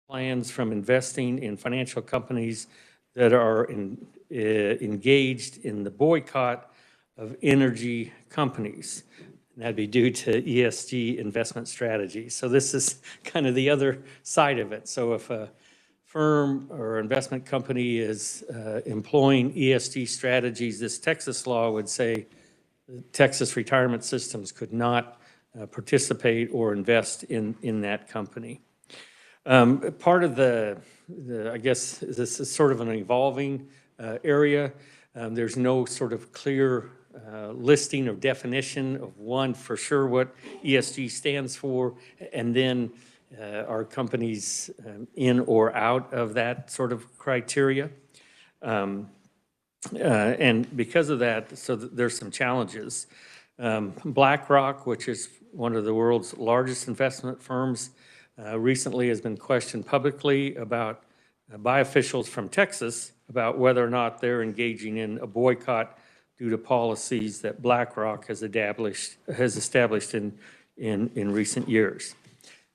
plans from investing in financial companies that are engaged in the boycott of energy companies. And that'd be due to ESG investment strategy. So this is kind of the other side of it. So if a firm or investment company is employing ESG strategies, this Texas law would say Texas retirement systems could not participate or invest in that company. Part of I guess this is sort of an evolving area. There's no sort of clear listing or definition of one for sure what ESG stands for, and then are companies in or out of that sort of criteria. And because of that, so there's some challenges. BlackRock, which is one of the world's largest investment firms, recently has been questioned publicly by officials from Texas about whether or not they're engaging in a boycott due to policies that BlackRock has established in recent years.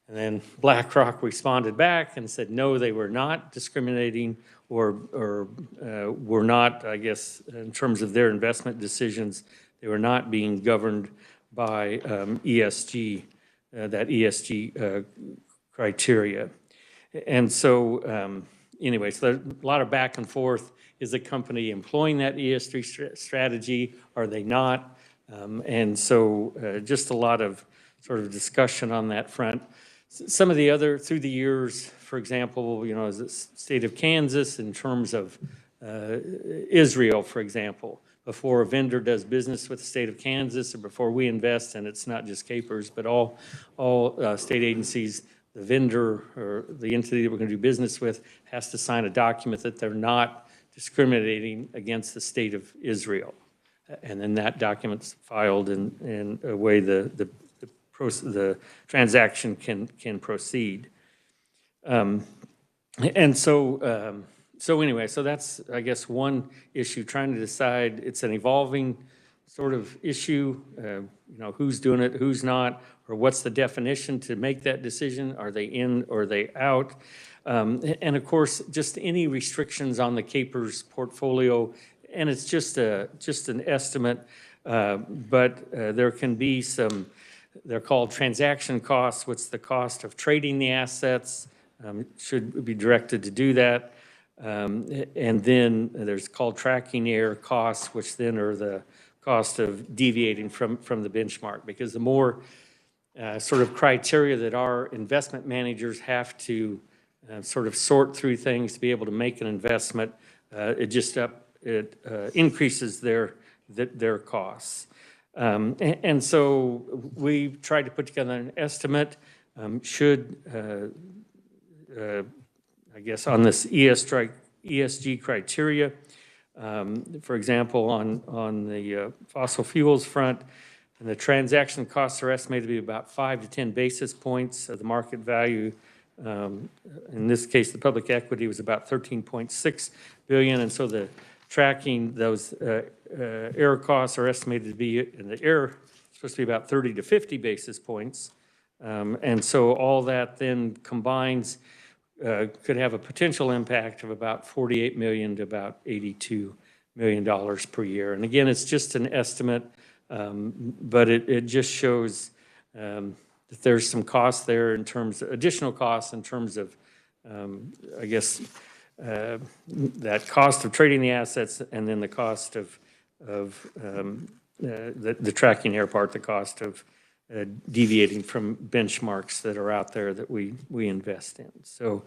And then BlackRock responded back and said, no, they were not discriminating or were not, I guess, in terms of their investment decisions, they were not being governed by ESG, that ESG criteria. And so anyway, so there's a lot of back and forth. Is the company employing that ESG strategy? Are they not? And so just a lot of sort of discussion on that front. Some of the other, through the years, for example, you know, as the state of Kansas in terms of Israel, for example, before a vendor does business with the state of Kansas or before we invest, and it's not just Capers, but all state agencies, the vendor or the entity that we're going to do business with has to sign a document that they're not discriminating against the state of Israel. And then that document's filed in a way the transaction can proceed. And so, so anyway, so that's, I guess, one issue, trying to decide. It's an evolving sort of issue, you know, who's doing it, who's not, or what's the definition to make that decision? Are they in or are they out? And of course, just any restrictions on the Capers portfolio, and it's just an estimate, but there can be some, they're called transaction costs. What's the cost of trading the assets? Should be directed to do that. And then there's called tracking error costs, which then are the cost of deviating from the benchmark, because the more sort of criteria that our investment managers have to sort of sort through things to be able to make an investment, it increases their costs. And so we tried to put together an estimate. Should, I guess, on this ESG criteria, for example, on the fossil fuels front, and the transaction costs are estimated to be about 5 to 10 basis points of the market value. In this case, the public equity was about 13.6 billion, and so the tracking those error costs are estimated to be, and the error is supposed to be about 30 to 50 basis points. And so all that then combines could have a potential impact of about $48 million to about $82 million per year. And again, it's just an estimate, but it just shows that there's some costs there in terms of additional costs in terms of, I guess, that cost of trading the assets, and then the cost of the tracking error part, the cost of deviating from benchmarks that are out there that we invest in. So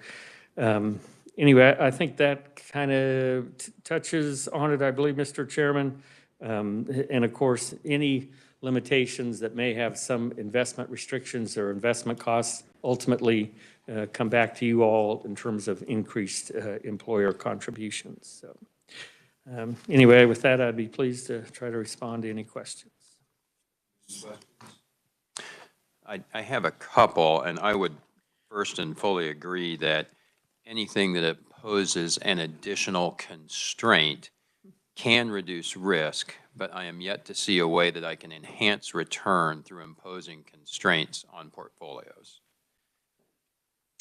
anyway, I think that kind of touches on it, I believe, Mr. Chairman. And of course, any limitations that may have some investment restrictions or investment costs ultimately come back to you all in terms of increased employer contributions. So anyway, with that, I'd be pleased to try to respond to any questions. I have a couple, and I would first and fully agree that anything that imposes an additional constraint can reduce risk, but I am yet to see a way that I can enhance return through imposing constraints on portfolios.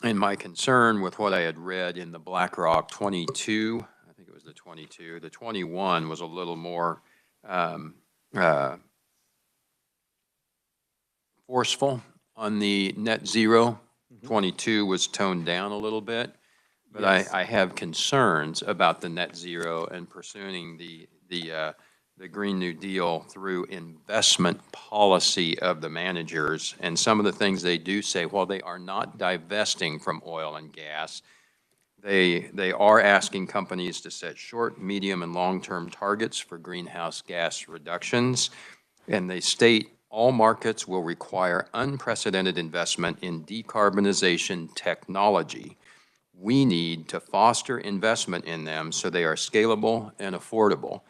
And my concern with what I had read in the BlackRock 22, I think it was the 22, the 21 was a little more forceful on the net zero. 22 was toned down a little bit, but Yes. I have concerns about the net zero and pursuing the Green New Deal through investment policy of the managers. And some of the things they do say, while they are not divesting from oil and gas, they are asking companies to set short, medium, and long-term targets for greenhouse gas reductions. And they state all markets will require unprecedented investment in decarbonization technology. We need to foster investment in them so they are scalable and affordable.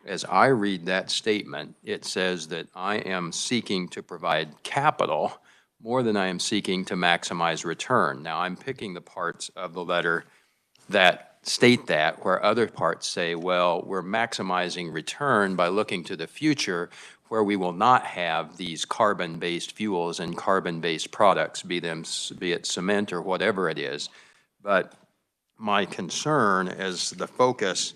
As I read that statement, it says that I am seeking to provide capital more than I am seeking to maximize return. Now, I'm picking the parts of the letter that state that, where other parts say, well, we're maximizing return by looking to the future where we will not have these carbon-based fuels and carbon-based products, be it cement or whatever it is. But my concern is the focus.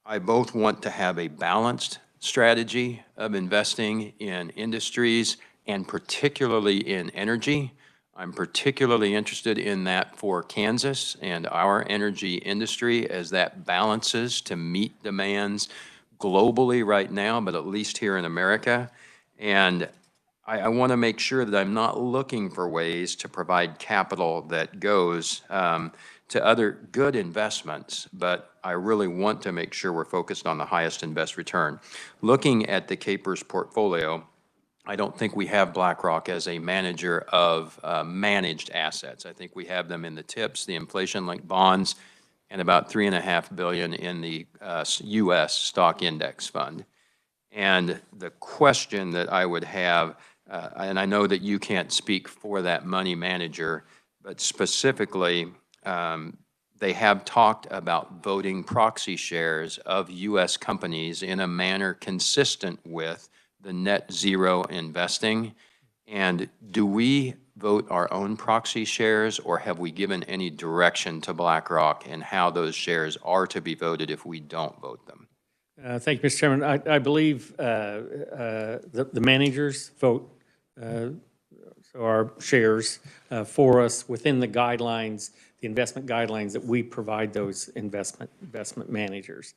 I both want to have a balanced strategy of investing in industries and particularly in energy. I'm particularly interested in that for Kansas and our energy industry as that balances to meet demands globally right now, but at least here in America. And I want to make sure that I'm not looking for ways to provide capital that goes to other good investments, but I really want to make sure we're focused on the highest and best return. Looking at the Capers portfolio, I don't think we have BlackRock as a manager of managed assets. I think we have them in the TIPS, the inflation-linked bonds, and about $3.5 billion in the U.S. stock index fund. And the question that I would have, and I know that you can't speak for that money manager, but specifically, they have talked about voting proxy shares of U.S. companies in a manner consistent with the net zero investing. And do we vote our own proxy shares, or have we given any direction to BlackRock in how those shares are to be voted if we don't vote them? Thank you, Mr. Chairman. I believe the managers vote our shares for us within the guidelines, the investment guidelines that we provide those investment managers.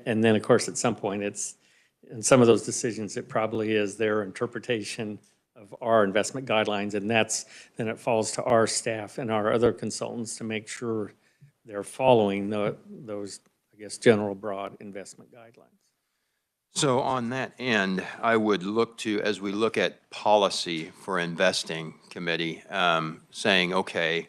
And then, of course, at some point, in some of those decisions, it probably is their interpretation of our investment guidelines, and then it falls to our staff and our other consultants to make sure they're following those, I guess, general broad investment guidelines. So on that end, I would look to, as we look at policy for investing committee, saying, okay,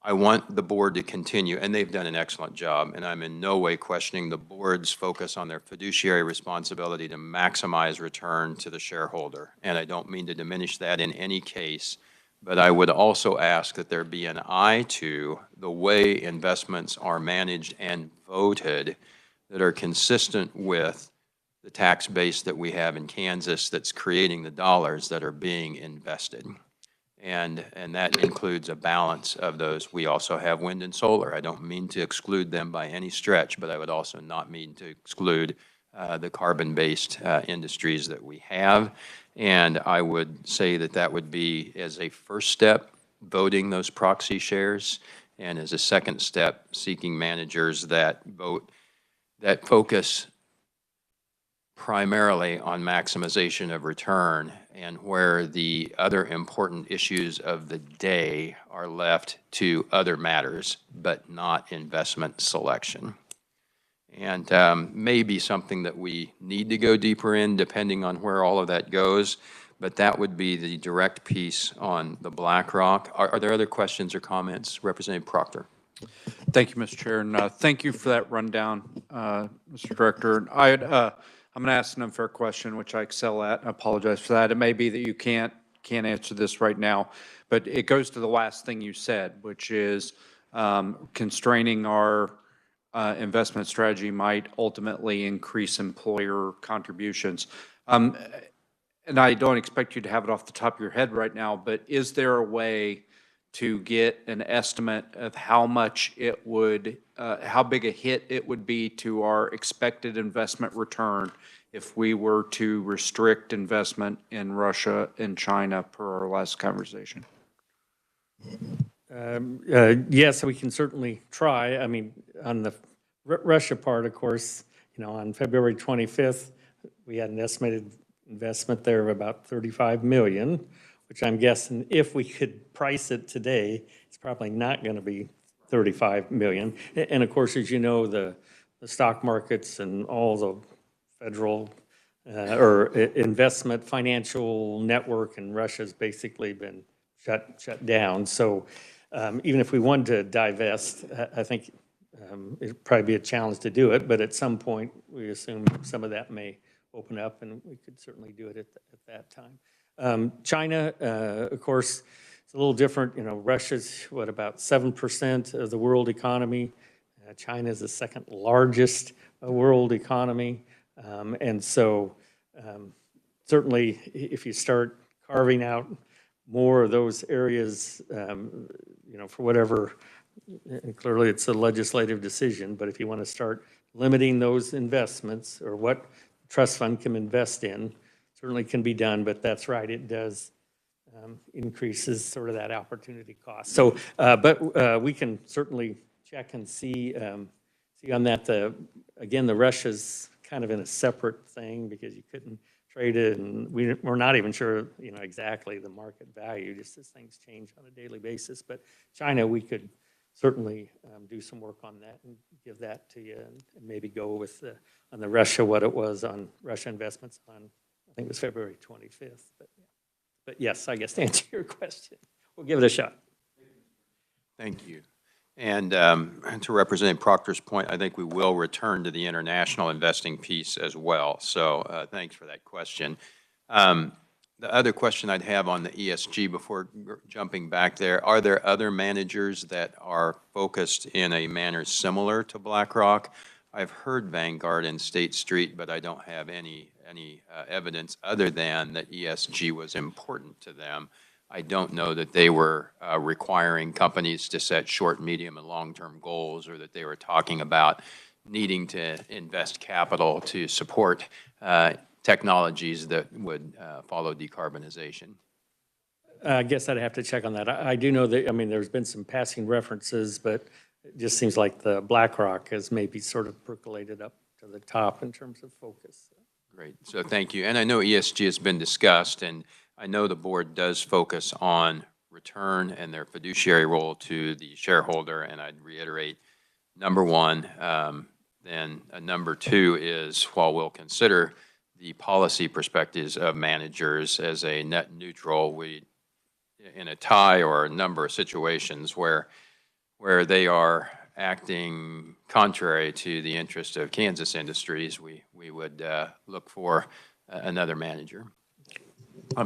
I want the board to continue, and they've done an excellent job, and I'm in no way questioning the board's focus on their fiduciary responsibility to maximize return to the shareholder. And I don't mean to diminish that in any case, but I would also ask that there be an eye to the way investments are managed and voted that are consistent with the tax base that we have in Kansas that's creating the dollars that are being invested. And that includes a balance of those. We also have wind and solar. I don't mean to exclude them by any stretch, but I would also not mean to exclude the carbon-based industries that we have. And I would say that that would be, as a first step, voting those proxy shares, and as a second step, seeking managers that focus primarily on maximization of return, and where the other important issues of the day are left to other matters, but not investment selection. And maybe something that we need to go deeper in, depending on where all of that goes, but that would be the direct piece on the BlackRock. Are there other questions or comments? Representative Proctor. Thank you, Mr. Chair, and thank you for that rundown, Mr. Director. I'm going to ask an unfair question, which I excel at. I apologize for that. It may be that you can't answer this right now, but it goes to the last thing you said, which is constraining our investment strategy might ultimately increase employer contributions. And I don't expect you to have it off the top of your head right now, but is there a way to get an estimate of how much it would, how big a hit it would be to our expected investment return if we were to restrict investment in Russia and China per our last conversation? Yes, we can certainly try. I mean, on the Russia part, of course, on February 25th, we had an estimated investment there of about 35 million, which I'm guessing if we could price it today, it's probably not going to be 35 million. And of course, as you know, the stock markets and all the federal or investment financial network in Russia has basically been shut down. So even if we wanted to divest, I think it'd probably be a challenge to do it, but at some point, we assume some of that may open up, and we could certainly do it at that time. China, of course, it's a little different. Russia's, about 7% of the world economy. China is the second largest world economy. And so certainly, if you start carving out more of those areas, for whatever, and clearly it's a legislative decision, but if you want to start limiting those investments or what trust fund can invest in, certainly can be done, but that's right, it does increases sort of that opportunity cost. So, but we can certainly check and see on that. Again, the Russia's kind of in a separate thing because you couldn't trade it, and we're not even sure, exactly the market value, just as things change on a daily basis. But China, we could certainly do some work on that and give that to you, and maybe go with on the Russia, what it was on Russia investments on, I think it was February 25th. But yes, I guess to answer your question, we'll give it a shot. Thank you. And to Representative Proctor's point, I think we will return to the international investing piece as well. So thanks for that question. The other question I'd have on the ESG before jumping back there, are there other managers that are focused in a manner similar to BlackRock? I've heard Vanguard and State Street, but I don't have any evidence other than that ESG was important to them. I don't know that they were requiring companies to set short, medium, and long-term goals, or that they were talking about needing to invest capital to support technologies that would follow decarbonization. I guess I'd have to check on that. I do know that, there's been some passing references, but it just seems like the BlackRock has maybe sort of percolated up to the top in terms of focus. Great, so thank you. And I know ESG has been discussed, and I know the board does focus on return and their fiduciary role to the shareholder, and I'd reiterate, number one, then number two is, while we'll consider the policy perspectives of managers as a net neutral, we, in a tie or a number of situations where they are acting contrary to the interest of Kansas industries, we would look for another manager.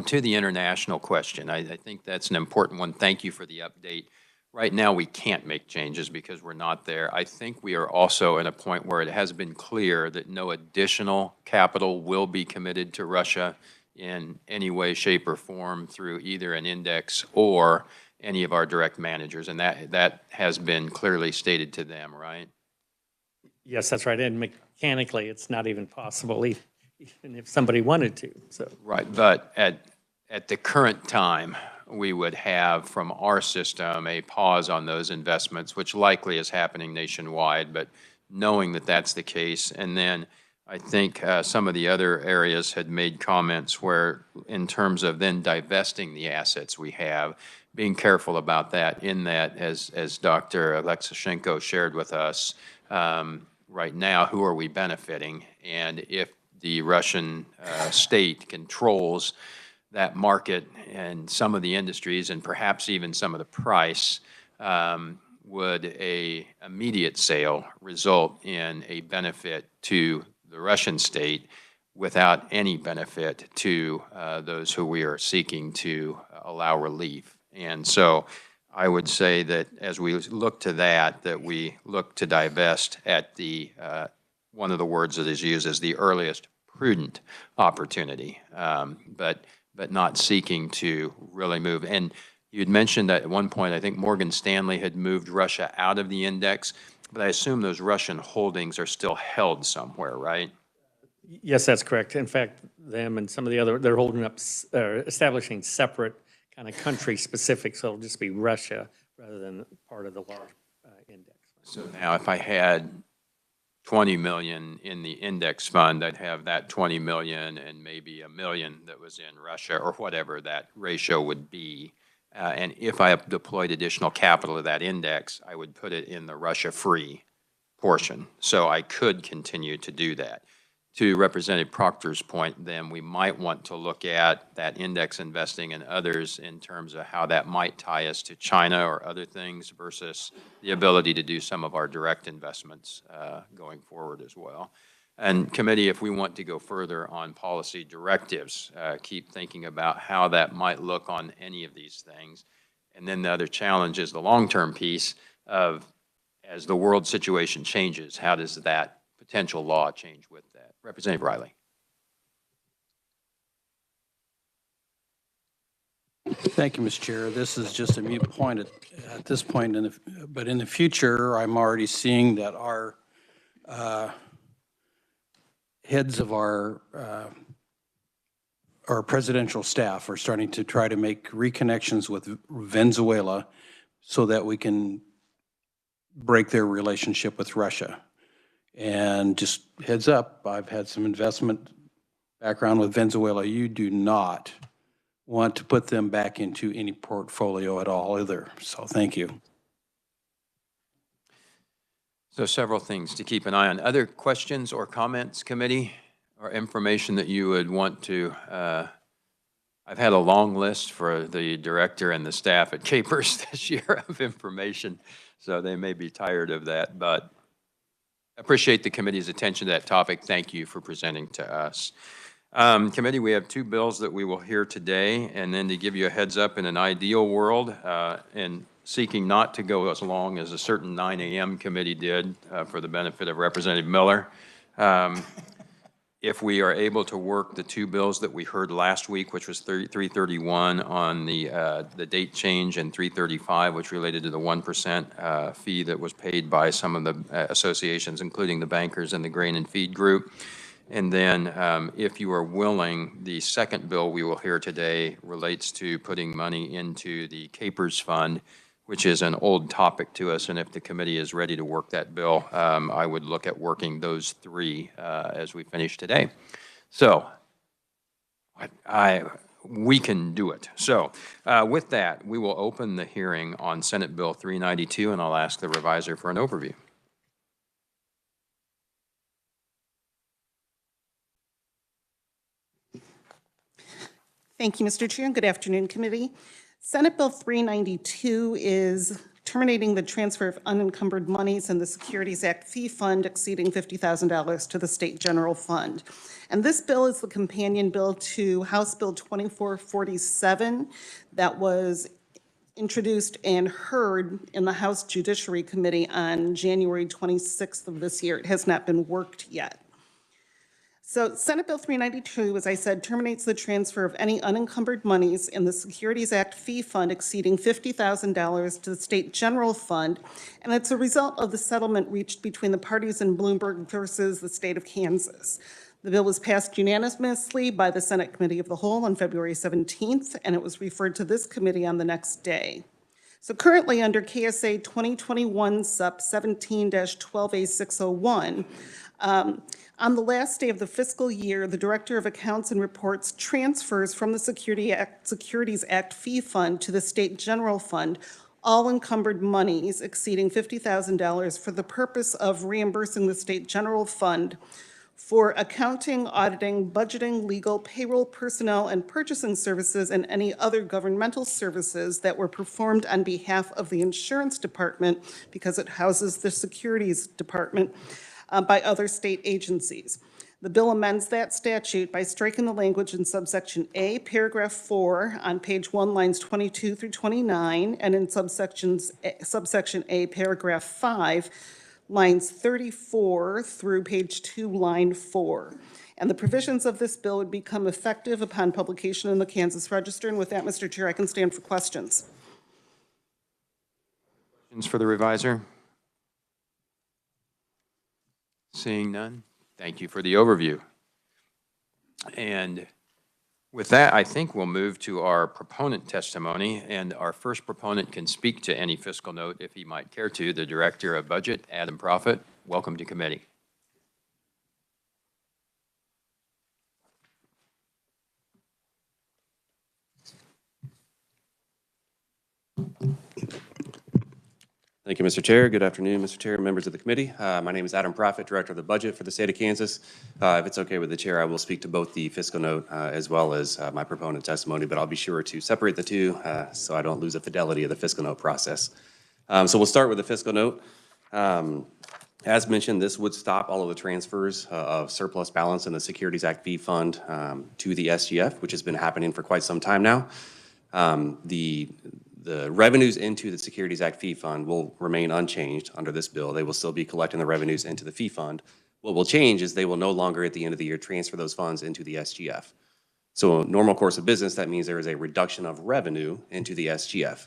To the international question, I think that's an important one. Thank you for the update. Right now, we can't make changes because we're not there. I think we are also at a point where it has been clear that no additional capital will be committed to Russia in any way, shape, or form through either an index or any of our direct managers, and that has been clearly stated to them, right? Yes, that's right, and mechanically, it's not even possible, even if somebody wanted to. So right, but at the current time, we would have from our system a pause on those investments, which likely is happening nationwide, but knowing that that's the case. And then I think some of the other areas had made comments where, in terms of then divesting the assets we have, being careful about that, in that, as Dr. Alexishenko shared with us, right now, who are we benefiting? And if the Russian state controls that market and some of the industries, and perhaps even some of the price, would a immediate sale result in a benefit to the Russian state without any benefit to those who we are seeking to allow relief? And so I would say that as we look to that we look to divest at the, one of the words that is used as the earliest prudent opportunity, but not seeking to really move. And You'd mentioned that at one point, I think Morgan Stanley had moved Russia out of the index, but I assume those Russian holdings are still held somewhere, right? Yes, that's correct. In fact, them and some of the other, they're holding up, establishing separate kind of country-specific, so it'll just be Russia rather than part of the large index. So now if I had 20 million in the index fund, I'd have that 20 million and maybe $1 million that was in Russia or whatever that ratio would be. And if I deployed additional capital to that index, I would put it in the Russia-free portion. So I could continue to do that. To Representative Proctor's point, then we might want to look at that index investing and others in terms of how that might tie us to China or other things versus the ability to do some of our direct investments going forward as well. And committee, if we want to go further on policy directives, keep thinking about how that might look on any of these things. And then the other challenge is the long-term piece of, as the world situation changes, how does that potential law change with that? Representative Riley. Thank you, Mr. Chair. This is just a moot point at this point, but in the future, I'm already seeing that our heads of our presidential staff are starting to try to make reconnections with Venezuela so that we can break their relationship with Russia. And just heads up, I've had some investment background with Venezuela. You do not want to put them back into any portfolio at all either. So thank you. So several things to keep an eye on. Other questions or comments, committee, or information that you would want to, I've had a long list for the director and the staff at Capers this year of information, so they may be tired of that, but appreciate the committee's attention to that topic. Thank you for presenting to us. Committee, we have two bills that we will hear today, and then to give you a heads up, in an ideal world, and seeking not to go as long as a certain 9 a.m. committee did for the benefit of Representative Miller. If we are able to work the two bills that we heard last week, which was 331 on the date change and 335, which related to the 1% fee that was paid by some of the associations, including the bankers and the grain and feed group. And then if you are willing, the second bill we will hear today relates to putting money into the Capers Fund, which is an old topic to us, and if the committee is ready to work that bill, I would look at working those three as we finish today. So we can do it. So with that, we will open the hearing on Senate Bill 392, and I'll ask the reviser for an overview. Thank you, Mr. Chair, and good afternoon, committee. Senate Bill 392 is terminating the transfer of unencumbered monies in the Securities Act fee fund exceeding $50,000 to the State General Fund. And this bill is the companion bill to House Bill 2447 that was introduced and heard in the House Judiciary Committee on January 26th of this year. It has not been worked yet. So Senate Bill 392, as I said, terminates the transfer of any unencumbered monies in the Securities Act fee fund exceeding $50,000 to the State General Fund, and it's a result of the settlement reached between the parties in Bloomberg versus the state of Kansas. The bill was passed unanimously by the Senate Committee of the Whole on February 17th, and it was referred to this committee on the next day. So currently under KSA 2021 Sup 17-12A601, on the last day of the fiscal year, the Director of Accounts and Reports transfers from the Securities Act fee fund to the State General Fund all encumbered monies exceeding $50,000 for the purpose of reimbursing the State General Fund for accounting, auditing, budgeting, legal, payroll, personnel, and purchasing services and any other governmental services that were performed on behalf of the Insurance Department, because it houses the Securities Department, by other state agencies. The bill amends that statute by striking the language in subsection A, paragraph 4 on page 1, lines 22 through 29, and in subsection A, paragraph 5, lines 34 through page 2, line 4. And the provisions of this bill would become effective upon publication in the Kansas Register. And with that, Mr. Chair, I can stand for questions. Questions for the reviser? Seeing none, thank you for the overview. And with that, I think we'll move to our proponent testimony, and our first proponent can speak to any fiscal note if he might care to. The Director of Budget, Adam Proffitt, welcome to committee. Thank you, Mr. Chair. Good afternoon, Mr. Chair, members of the committee. My name is Adam Proffitt, Director of the Budget for the state of Kansas. If it's okay with the chair, I will speak to both the fiscal note as well as my proponent testimony, but I'll be sure to separate the two so I don't lose the fidelity of the fiscal note process. So we'll start with the fiscal note. As mentioned, this would stop all of the transfers of surplus balance in the Securities Act fee fund to the SGF, which has been happening for quite some time now. The revenues into the Securities Act fee fund will remain unchanged under this bill. They will still be collecting the revenues into the fee fund. What will change is they will no longer at the end of the year transfer those funds into the SGF. So normal course of business, that means there is a reduction of revenue into the SGF.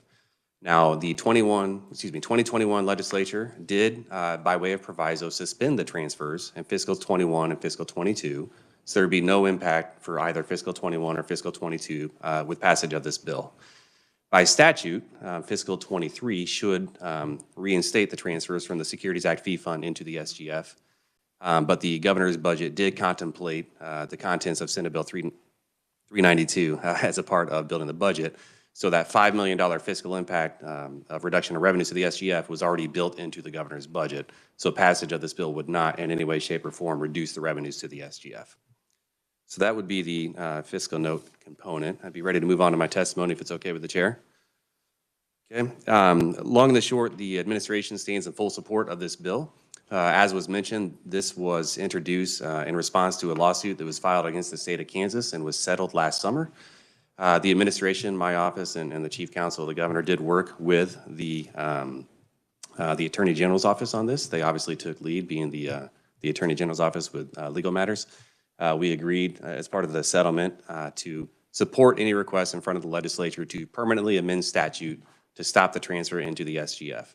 Now, the 2021 legislature did, by way of proviso, suspend the transfers in fiscal 21 and fiscal 22. So there'd be no impact for either fiscal 21 or fiscal 22 with passage of this bill. By statute, fiscal 23 should reinstate the transfers from the Securities Act fee fund into the SGF. But the governor's budget did contemplate the contents of Senate Bill 392 as a part of building the budget. So that $5 million fiscal impact of reduction of revenues to the SGF was already built into the governor's budget. So passage of this bill would not in any way, shape, or form reduce the revenues to the SGF. So that would be the fiscal note component. I'd be ready to move on to my testimony if it's okay with the chair. Okay. Long and the short, the administration stands in full support of this bill. As was mentioned, this was introduced in response to a lawsuit that was filed against the state of Kansas and was settled last summer. The administration, my office, and the chief counsel of the governor did work with the Attorney General's office on this. They obviously took lead, being the Attorney General's office with legal matters. We agreed as part of the settlement to support any request in front of the legislature to permanently amend statute to stop the transfer into the SGF.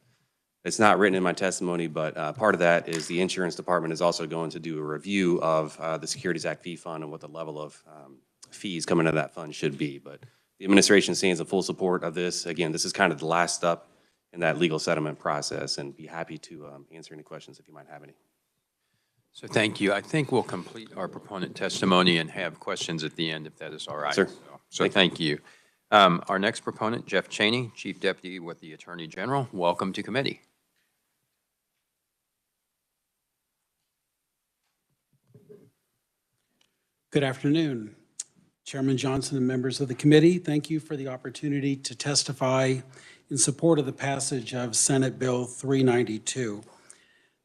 It's not written in my testimony, but part of that is the insurance department is also going to do a review of the Securities Act fee fund and what the level of fees coming out of that fund should be. But the administration stands in full support of this. Again, this is kind of the last step in that legal settlement process, and be happy to answer any questions if you might have any. So thank you. I think we'll complete our proponent testimony and have questions at the end, if that is all right. Sir. So thank you. Our next proponent, Jeff Chaney, Chief Deputy with the Attorney General. Welcome to committee. Good afternoon, Chairman Johnson and members of the committee. Thank you for the opportunity to testify in support of the passage of Senate Bill 392.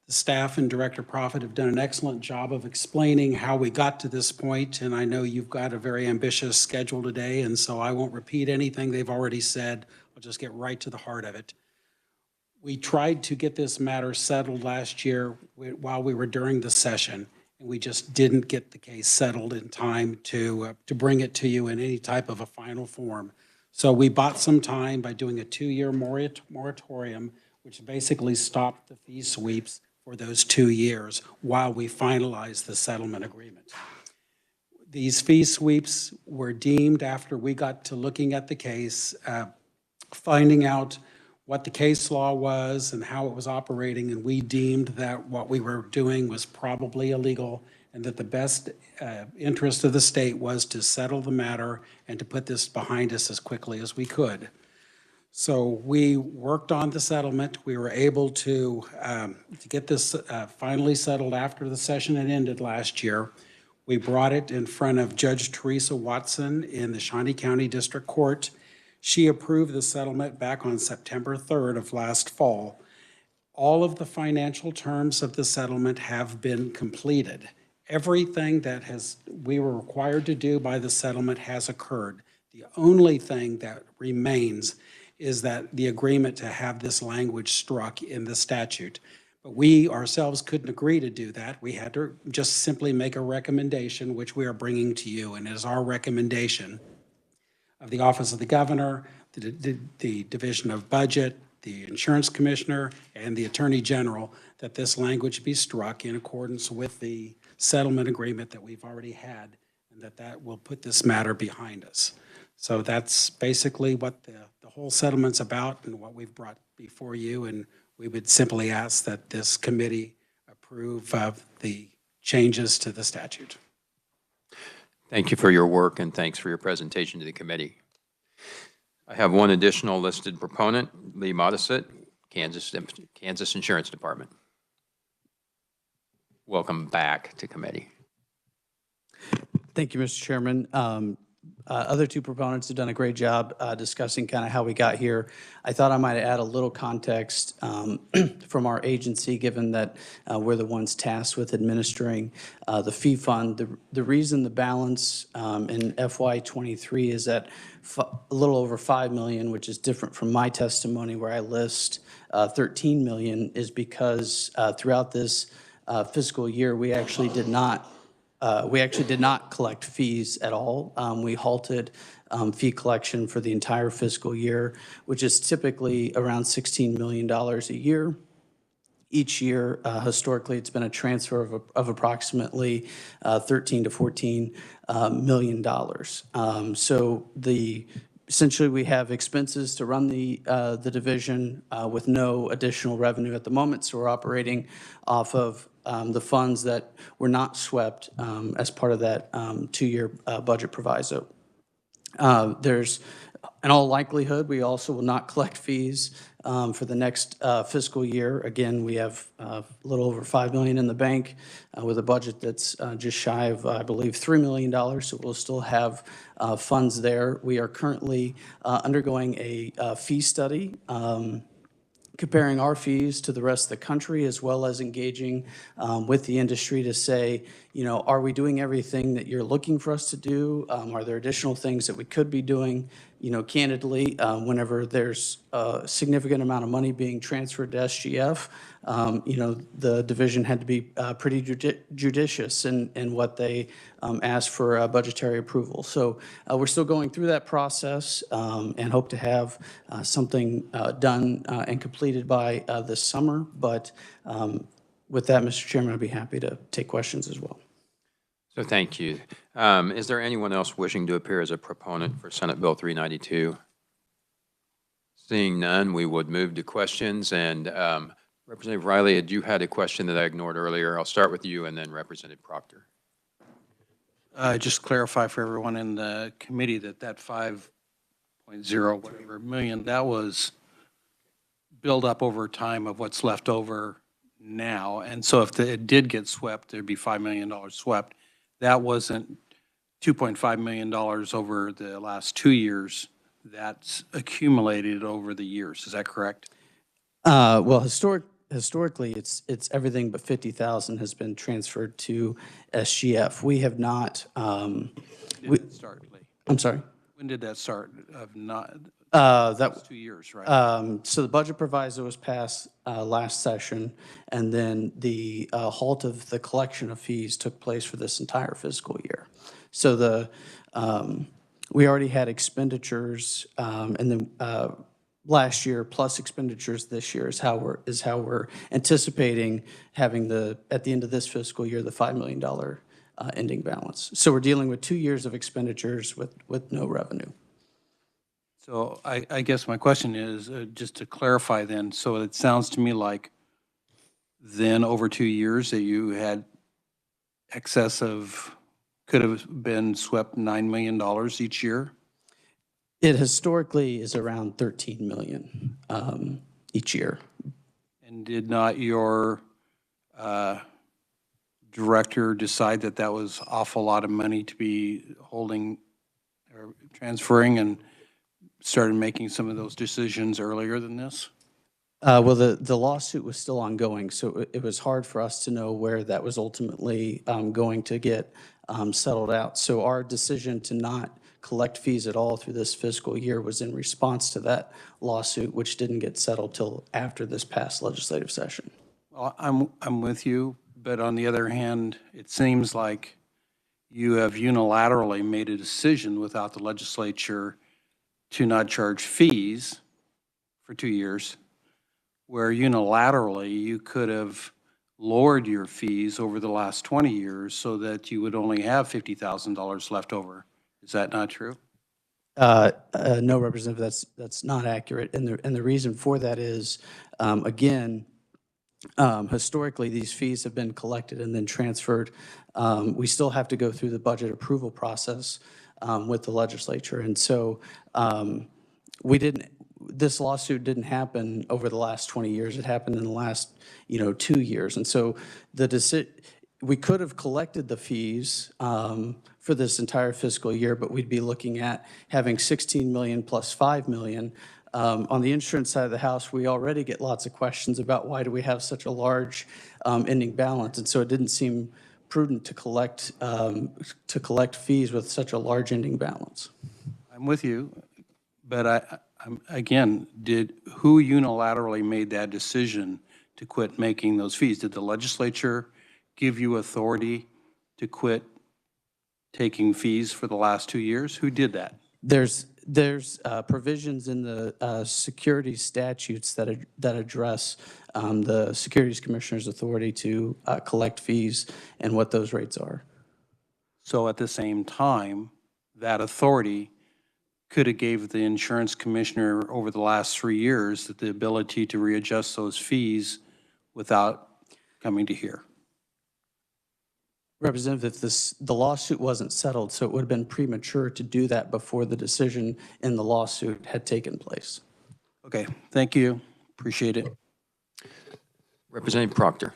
The staff and Director Proffitt have done an excellent job of explaining how we got to this point, and I know you've got a very ambitious schedule today, and so I won't repeat anything they've already said. I'll just get right to the heart of it. We tried to get this matter settled last year while we were during the session, and we just didn't get the case settled in time to bring it to you in any type of a final form. So we bought some time by doing a 2-year moratorium, which basically stopped the fee sweeps for those 2 years while we finalized the settlement agreement. These fee sweeps were deemed, after we got to looking at the case, finding out what the case law was and how it was operating, and we deemed that what we were doing was probably illegal and that the best interest of the state was to settle the matter and to put this behind us as quickly as we could. So we worked on the settlement. We were able to get this finally settled after the session had ended last year. We brought it in front of Judge Teresa Watson in the Chaney County District Court. She approved the settlement back on September 3rd of last fall. All of the financial terms of the settlement have been completed. Everything that we were required to do by the settlement has occurred. The only thing that remains is that the agreement to have this language struck in the statute. But we ourselves couldn't agree to do that. We had to just simply make a recommendation, which we are bringing to you, and it is our recommendation of the Office of the Governor, the Division of Budget, the insurance commissioner and the attorney general that this language be struck in accordance with the settlement agreement that we've already had, and that will put this matter behind us. So that's basically what the whole settlement's about and what we've brought before you, and we would simply ask that this committee approve of the changes to the statute. Thank you for your work, and thanks for your presentation to the committee. I have one additional listed proponent, Lee Modisett, Kansas Insurance Department. Welcome back to committee. Thank you, Mr. Chairman. Other two proponents have done a great job discussing kind of how we got here. I thought I might add a little context from our agency, given that we're the ones tasked with administering the fee fund. The reason the balance in FY23 is at a little over $5 million, which is different from my testimony where I list $13 million, is because throughout this fiscal year, we actually did not collect fees at all. We halted fee collection for the entire fiscal year, which is typically around $16 million a year. Each year, historically, it's been a transfer of approximately $13 to $14 million. So essentially, we have expenses to run the division with no additional revenue at the moment. So we're operating off of the funds that were not swept as part of that two-year budget proviso. There's, in all likelihood, we also will not collect fees for the next fiscal year. Again, we have a little over $5 million in the bank with a budget that's just shy of, I believe, $3 million, so we'll still have funds there. We are currently undergoing a fee study comparing our fees to the rest of the country, as well as engaging with the industry to say, you know, are we doing everything that you're looking for us to do? Are there additional things that we could be doing? You know, candidly, whenever there's a significant amount of money being transferred to SGF, you know, the division had to be pretty judicious in what they asked for budgetary approval. So we're still going through that process and hope to have something done and completed by this summer. But with that, Mr. Chairman, I'd be happy to take questions as well. So thank you. Is there anyone else wishing to appear as a proponent for Senate Bill 392? Seeing none, we would move to questions. And Representative Riley, you had a question that I ignored earlier. I'll start with you and then Representative Proctor. Just clarify for everyone in the committee that 5.0 whatever million, that was build up over time of what's left over now. And so if it did get swept, there'd be $5 million swept. That wasn't $2.5 million over the last 2 years. That's accumulated over the years. Is that correct? Well, historically, it's everything but 50,000 has been transferred to SGF. We have not. When did it start, Lee? I'm sorry. When did that start? That was 2 years, right? So the budget proviso was passed last session, and then the halt of the collection of fees took place for this entire fiscal year. So we already had expenditures, and then last year plus expenditures this year is how we're anticipating having at the end of this fiscal year the $5 million ending balance. So we're dealing with 2 years of expenditures with no revenue. So I guess my question is, just to clarify then, so it sounds to me like then over 2 years that you had excess of, could have been swept $9 million each year? It historically is around $13 million each year. And did not your director decide that that was awful lot of money to be holding or transferring, and started making some of those decisions earlier than this? Well, the lawsuit was still ongoing, so it was hard for us to know where that was ultimately going to get settled out. So our decision to not collect fees at all through this fiscal year was in response to that lawsuit, which didn't get settled till after this past legislative session. Well, I'm with you, but on the other hand, it seems like you have unilaterally made a decision without the legislature to not charge fees for 2 years. where unilaterally you could have lowered your fees over the last 20 years so that you would only have $50,000 left over. Is that not true? No, Representative, that's not accurate. And the reason for that is, again, historically, these fees have been collected and then transferred. We still have to go through the budget approval process with the legislature. And so this lawsuit didn't happen over the last 20 years. It happened in the last, 2 years. And so we could have collected the fees for this entire fiscal year, but we'd be looking at having 16 million plus 5 million. On the insurance side of the house, we already get lots of questions about why do we have such a large ending balance. And so it didn't seem prudent to collect fees with such a large ending balance. I'm with you, but again, who unilaterally made that decision to quit making those fees? Did the legislature give you authority to quit taking fees for the last 2 years? Who did that? There's provisions in the securities statutes that address the Securities Commissioner's authority to collect fees and what those rates are. So at the same time, that authority could have gave the insurance commissioner over the last 3 years the ability to readjust those fees without coming to here. Representative, the lawsuit wasn't settled, so it would have been premature to do that before the decision in the lawsuit had taken place. Okay, thank you. Appreciate it. Representative Proctor.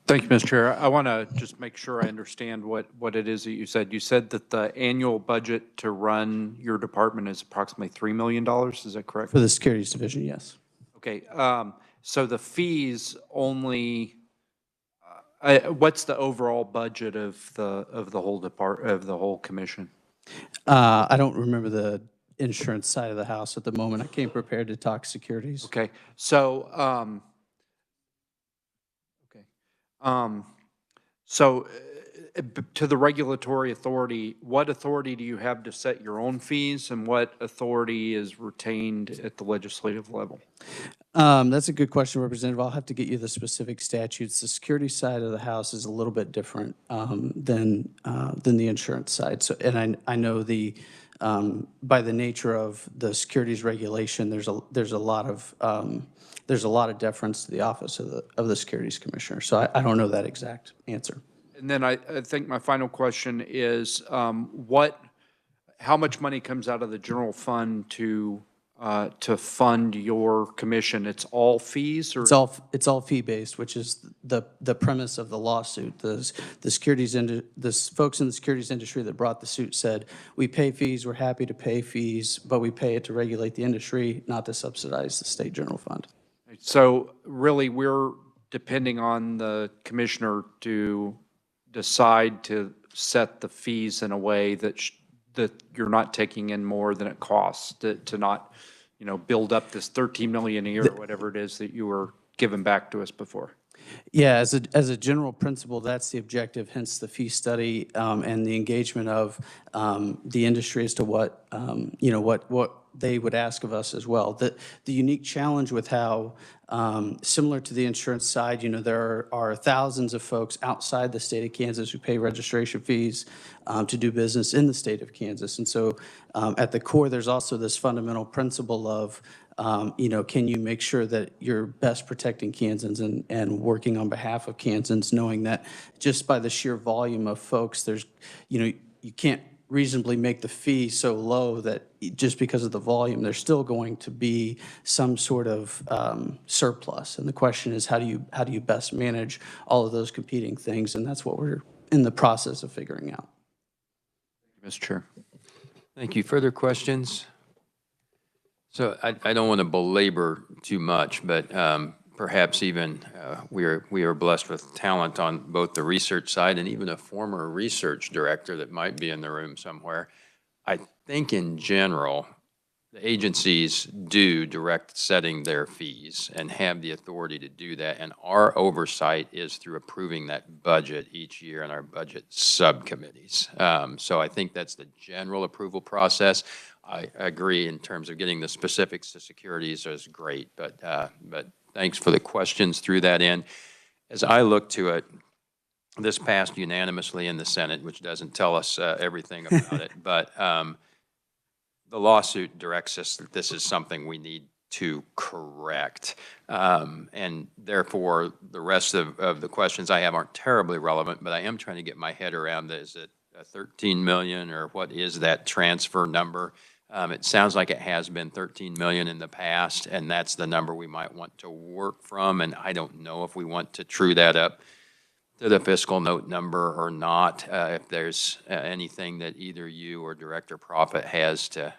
Thank you, Mr. Chair. I want to just make sure I understand what it is that you said. You said that the annual budget to run your department is approximately $3 million. Is that correct? For the Securities Division, yes. Okay. So the fees only. What's the overall budget of the whole commission? I don't remember the insurance side of the house at the moment. I came prepared to talk securities. Okay. So to the regulatory authority, what authority do you have to set your own fees, and what authority is retained at the legislative level? That's a good question, Representative. I'll have to get you the specific statutes. The security side of the house is a little bit different than the insurance side. So, and I know by the nature of the securities regulation, there's a lot of deference to the office of the Securities Commissioner. So I don't know that exact answer. And then I think my final question is, how much money comes out of the general fund to fund your commission? It's all fees, or it's all fee-based, which is the premise of the lawsuit. The folks in the securities industry that brought the suit said, we pay fees, we're happy to pay fees, but we pay it to regulate the industry, not to subsidize the state general fund. So really, we're depending on the commissioner to decide to set the fees in a way that you're not taking in more than it costs to not, build up this 13 million a year or whatever it is that you were giving back to us before. Yeah, as a general principle, that's the objective, hence the fee study and the engagement of the industry as to what they would ask of us as well. The unique challenge with how, similar to the insurance side, there are thousands of folks outside the state of Kansas who pay registration fees to do business in the state of Kansas. And so at the core, there's also this fundamental principle of, can you make sure that you're best protecting Kansans and working on behalf of Kansans, knowing that just by the sheer volume of folks, you can't reasonably make the fee so low that just because of the volume, there's still going to be some sort of surplus. And the question is, how do you best manage all of those competing things? And that's what we're in the process of figuring out. Mr. Chair. Thank you. Further questions? So I don't want to belabor too much, but perhaps even we are blessed with talent on both the research side and even a former research director that might be in the room somewhere. I think in general, the agencies do direct setting their fees and have the authority to do that, and our oversight is through approving that budget each year in our budget subcommittees. So I think that's the general approval process. I agree in terms of getting the specifics to securities is great, but thanks for the questions through that end. As I look to it, this passed unanimously in the Senate, which doesn't tell us everything about it, but the lawsuit directs us that this is something we need to correct. And therefore, the rest of the questions I have aren't terribly relevant, but I am trying to get my head around, is it 13 million or what is that transfer number? It sounds like it has been 13 million in the past, and that's the number we might want to work from, and I don't know if we want to true that up to the fiscal note number or not. If there's anything that either you or Director Profit has to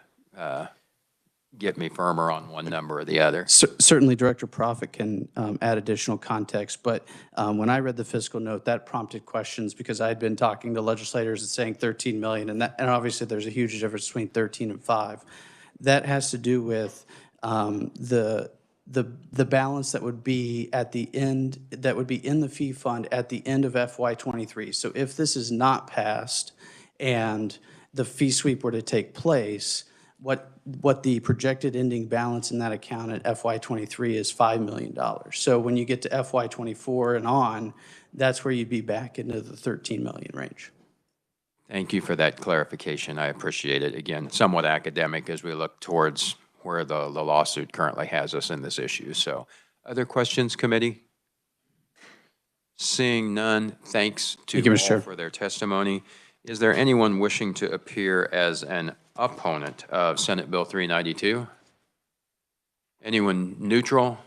get me firmer on one number or the other. Certainly, Director Profit can add additional context, but when I read the fiscal note, that prompted questions because I had been talking to legislators and saying 13 million, and obviously there's a huge difference between 13 and 5. That has to do with the balance that would be at the end, that would be in the fee fund at the end of FY23. So if this is not passed and the fee sweep were to take place, what the projected ending balance in that account at FY23 is $5 million. So when you get to FY24 and on, that's where you'd be back into the 13 million range. Thank you for that clarification. I appreciate it. Again, somewhat academic as we look towards where the lawsuit currently has us in this issue. So other questions, committee? Seeing none, thanks to all for their testimony. Is there anyone wishing to appear as an opponent of Senate Bill 392? Anyone neutral?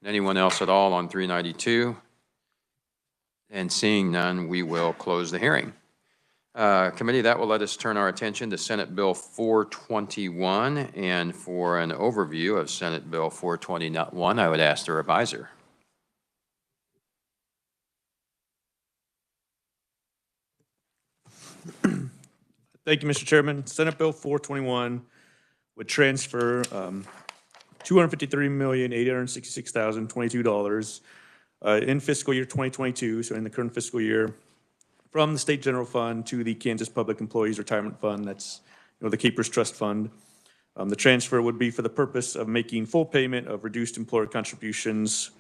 Anyone else at all on 392? And seeing none, we will close the hearing. Committee, that will let us turn our attention to Senate Bill 421. And for an overview of Senate Bill 421, I would ask the reviser. Thank you, Mr. Chairman. Senate Bill 421 would transfer $253,866,022 in fiscal year 2022, so in the current fiscal year, from the State General Fund to the Kansas Public Employees Retirement Fund. That's the Keepers Trust Fund. The transfer would be for the purpose of making full payment of reduced employer contributions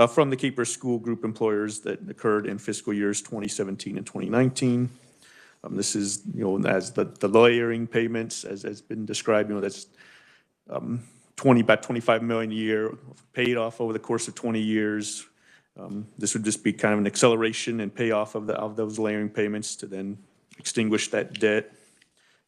from the Keepers School Group employers that occurred in fiscal years 2017 and 2019. This is, as the layering payments, as has been described, that's about 25 million a year paid off over the course of 20 years. This would just be kind of an acceleration and payoff of those layering payments to then extinguish that debt,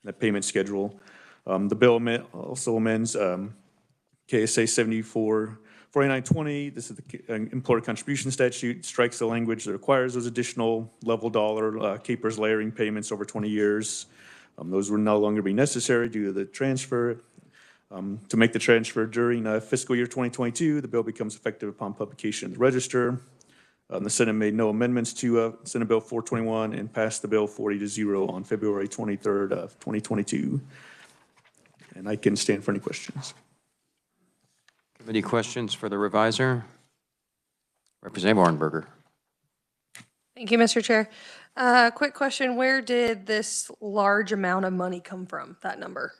that payment schedule. The bill also amends KSA 744920. This is the employer contribution statute, strikes the language that requires those additional level dollar keepers layering payments over 20 years. Those would no longer be necessary due to the transfer. To make the transfer during fiscal year 2022, the bill becomes effective upon publication in the Register. The Senate made no amendments to Senate Bill 421 and passed the bill 40-0 on February 23rd of 2022. And I can stand for any questions. Any questions for the reviser? Representative Ornberger. Thank you, Mr. Chair. Quick question. Where did this large amount of money come from, that number?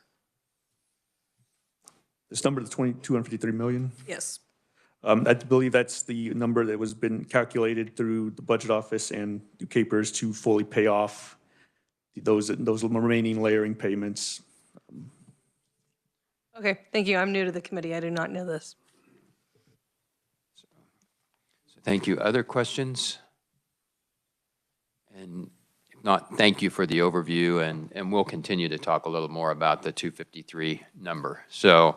This number, the 253 million? Yes. I believe that's the number that was been calculated through the budget office and the Capers to fully pay off those remaining layering payments. Okay, thank you. I'm new to the committee. I do not know this. So thank you. Other questions? And if not, thank you for the overview, and we'll continue to talk a little more about the 253 number. So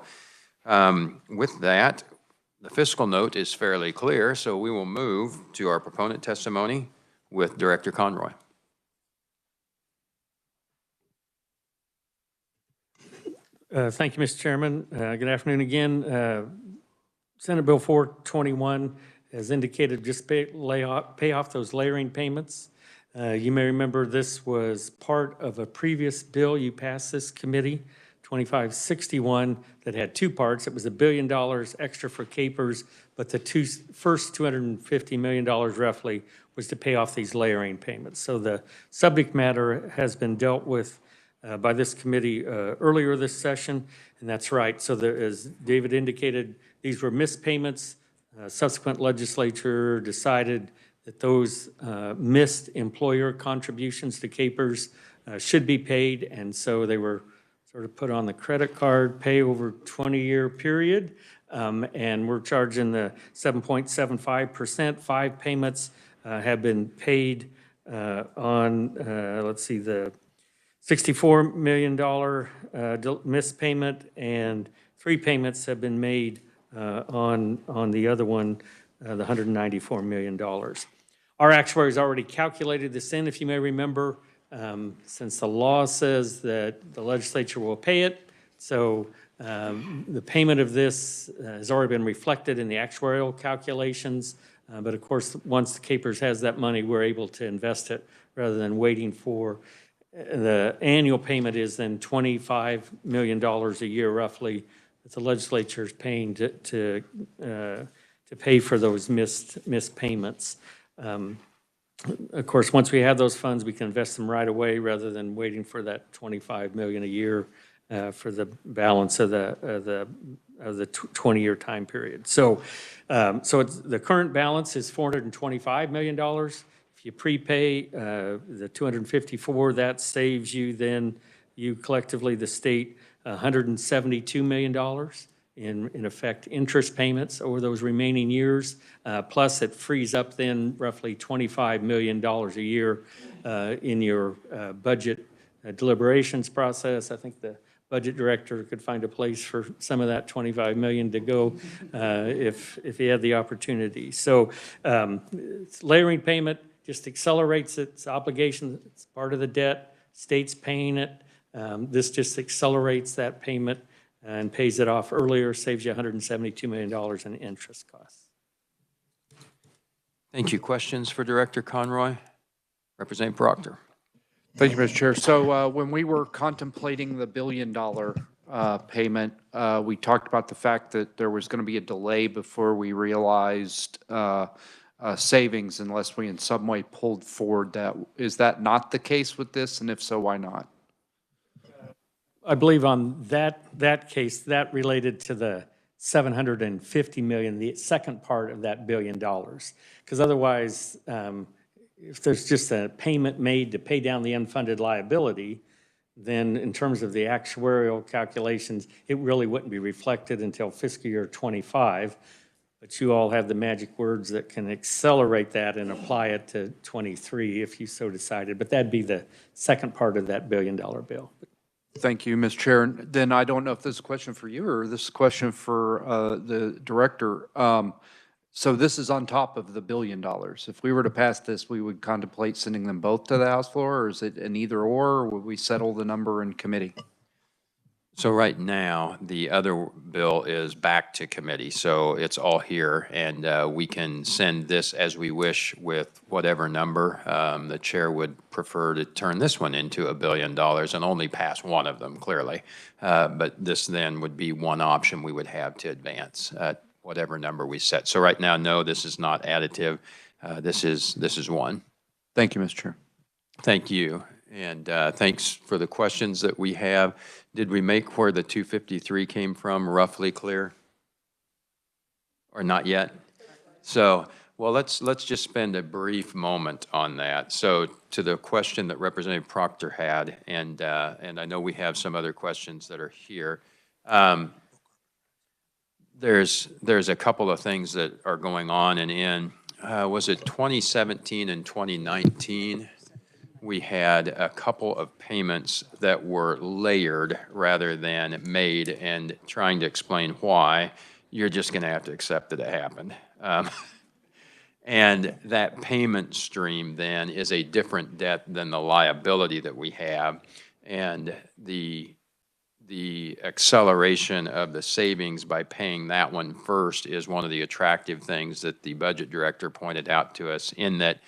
with that, the fiscal note is fairly clear, so we will move to our proponent testimony with Director Conroy. Thank you, Mr. Chairman. Good afternoon again. Senate Bill 421, as indicated, just pay off those layering payments. You may remember this was part of a previous bill you passed this committee, 2561, that had two parts. It was $1 billion extra for Capers, but the first $250 million roughly was to pay off these layering payments. So the subject matter has been dealt with by this committee earlier this session, and that's right. So there, as David indicated, these were missed payments. Subsequent legislature decided that those missed employer contributions to Capers should be paid, and so they were sort of put on the credit card, pay over 20-year period, and we're charging the 7.75%. 5 payments have been paid on, let's see, the $64 million missed payment, and 3 payments have been made on the other one, the $194 million. Our actuaries already calculated this in, if you may remember, since the law says that the legislature will pay it. So the payment of this has already been reflected in the actuarial calculations. But of course, once the Capers has that money, we're able to invest it rather than waiting for. The annual payment is then $25 million a year roughly that the legislature is paying to pay for those missed payments. Of course, once we have those funds, we can invest them right away rather than waiting for that $25 million a year for the balance of the 20-year time period. So, the current balance is $425 million. If you prepay the 254, that saves you then, you collectively, the state, $172 million in effect interest payments over those remaining years. Plus it frees up then roughly $25 million a year in your budget deliberations process. I think the budget director could find a place for some of that $25 million to go if he had the opportunity. So it's layering payment just accelerates its obligation. It's part of the debt. State's paying it. This just accelerates that payment and pays it off earlier, saves you $172 million in interest costs. Thank you. Questions for Director Conroy? Representative Proctor. Thank you, Mr. Chair. So when we were contemplating the $1 billion payment, we talked about the fact that there was going to be a delay before we realized savings unless we in some way pulled forward that. Is that not the case with this? And if so, why not? I believe on that case, that related to the $750 million, the second part of that $1 billion. Because otherwise, if there's just a payment made to pay down the unfunded liability, then in terms of the actuarial calculations, it really wouldn't be reflected until fiscal year 25. But you all have the magic words that can accelerate that and apply it to 23 if you so decided. But that'd be the second part of that $1 billion bill. Thank you, Mr. Chair. Then I don't know if this is a question for you or this is a question for the director. So this is on top of the $1 billion. If we were to pass this, we would contemplate sending them both to the House floor, or is it an either or would we settle the number in committee? So right now, the other bill is back to committee, so it's all here, and we can send this as we wish with whatever number. The chair would prefer to turn this one into $1 billion and only pass one of them, clearly. But this then would be one option we would have to advance at whatever number we set. So right now, no, this is not additive. This is one. Thank you, Mr. Chair. Thank you. And thanks for the questions that we have. Did we make where the 253 came from roughly clear? Or not yet? So, well, let's just spend a brief moment on that. So to the question that Representative Proctor had, and I know we have some other questions that are here. There's a couple of things that are going on, and in, was it 2017 and 2019? We had a couple of payments that were layered rather than made, and trying to explain why, you're just going to have to accept that it happened. And that payment stream then is a different debt than the liability that we have, and the acceleration of the savings by paying that one first is one of the attractive things that the budget director pointed out to us, in that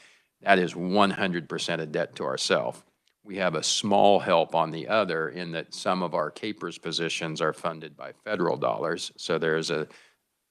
that is 100% a debt to ourselves. We have a small help on the other in that some of our Capers positions are funded by federal dollars. So there's a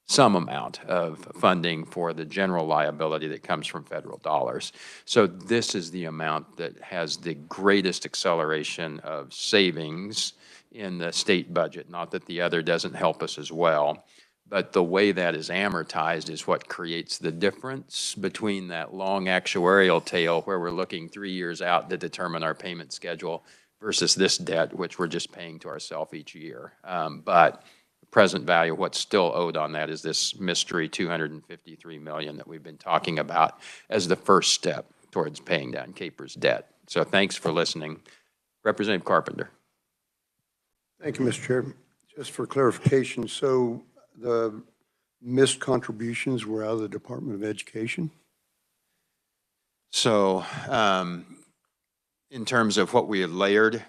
some amount of funding for the general liability that comes from federal dollars. So this is the amount that has the greatest acceleration of savings in the state budget. Not that the other doesn't help us as well, but the way that is amortized is what creates the difference between that long actuarial tail where we're looking 3 years out to determine our payment schedule versus this debt, which we're just paying to ourselves each year. But present value, what's still owed on that is this mystery $253 million that we've been talking about as the first step towards paying down Caper's debt. So thanks for listening. Representative Carpenter. Thank you, Mr. Chair. Just for clarification, so the missed contributions were out of the Department of Education? So in terms of what we had layered,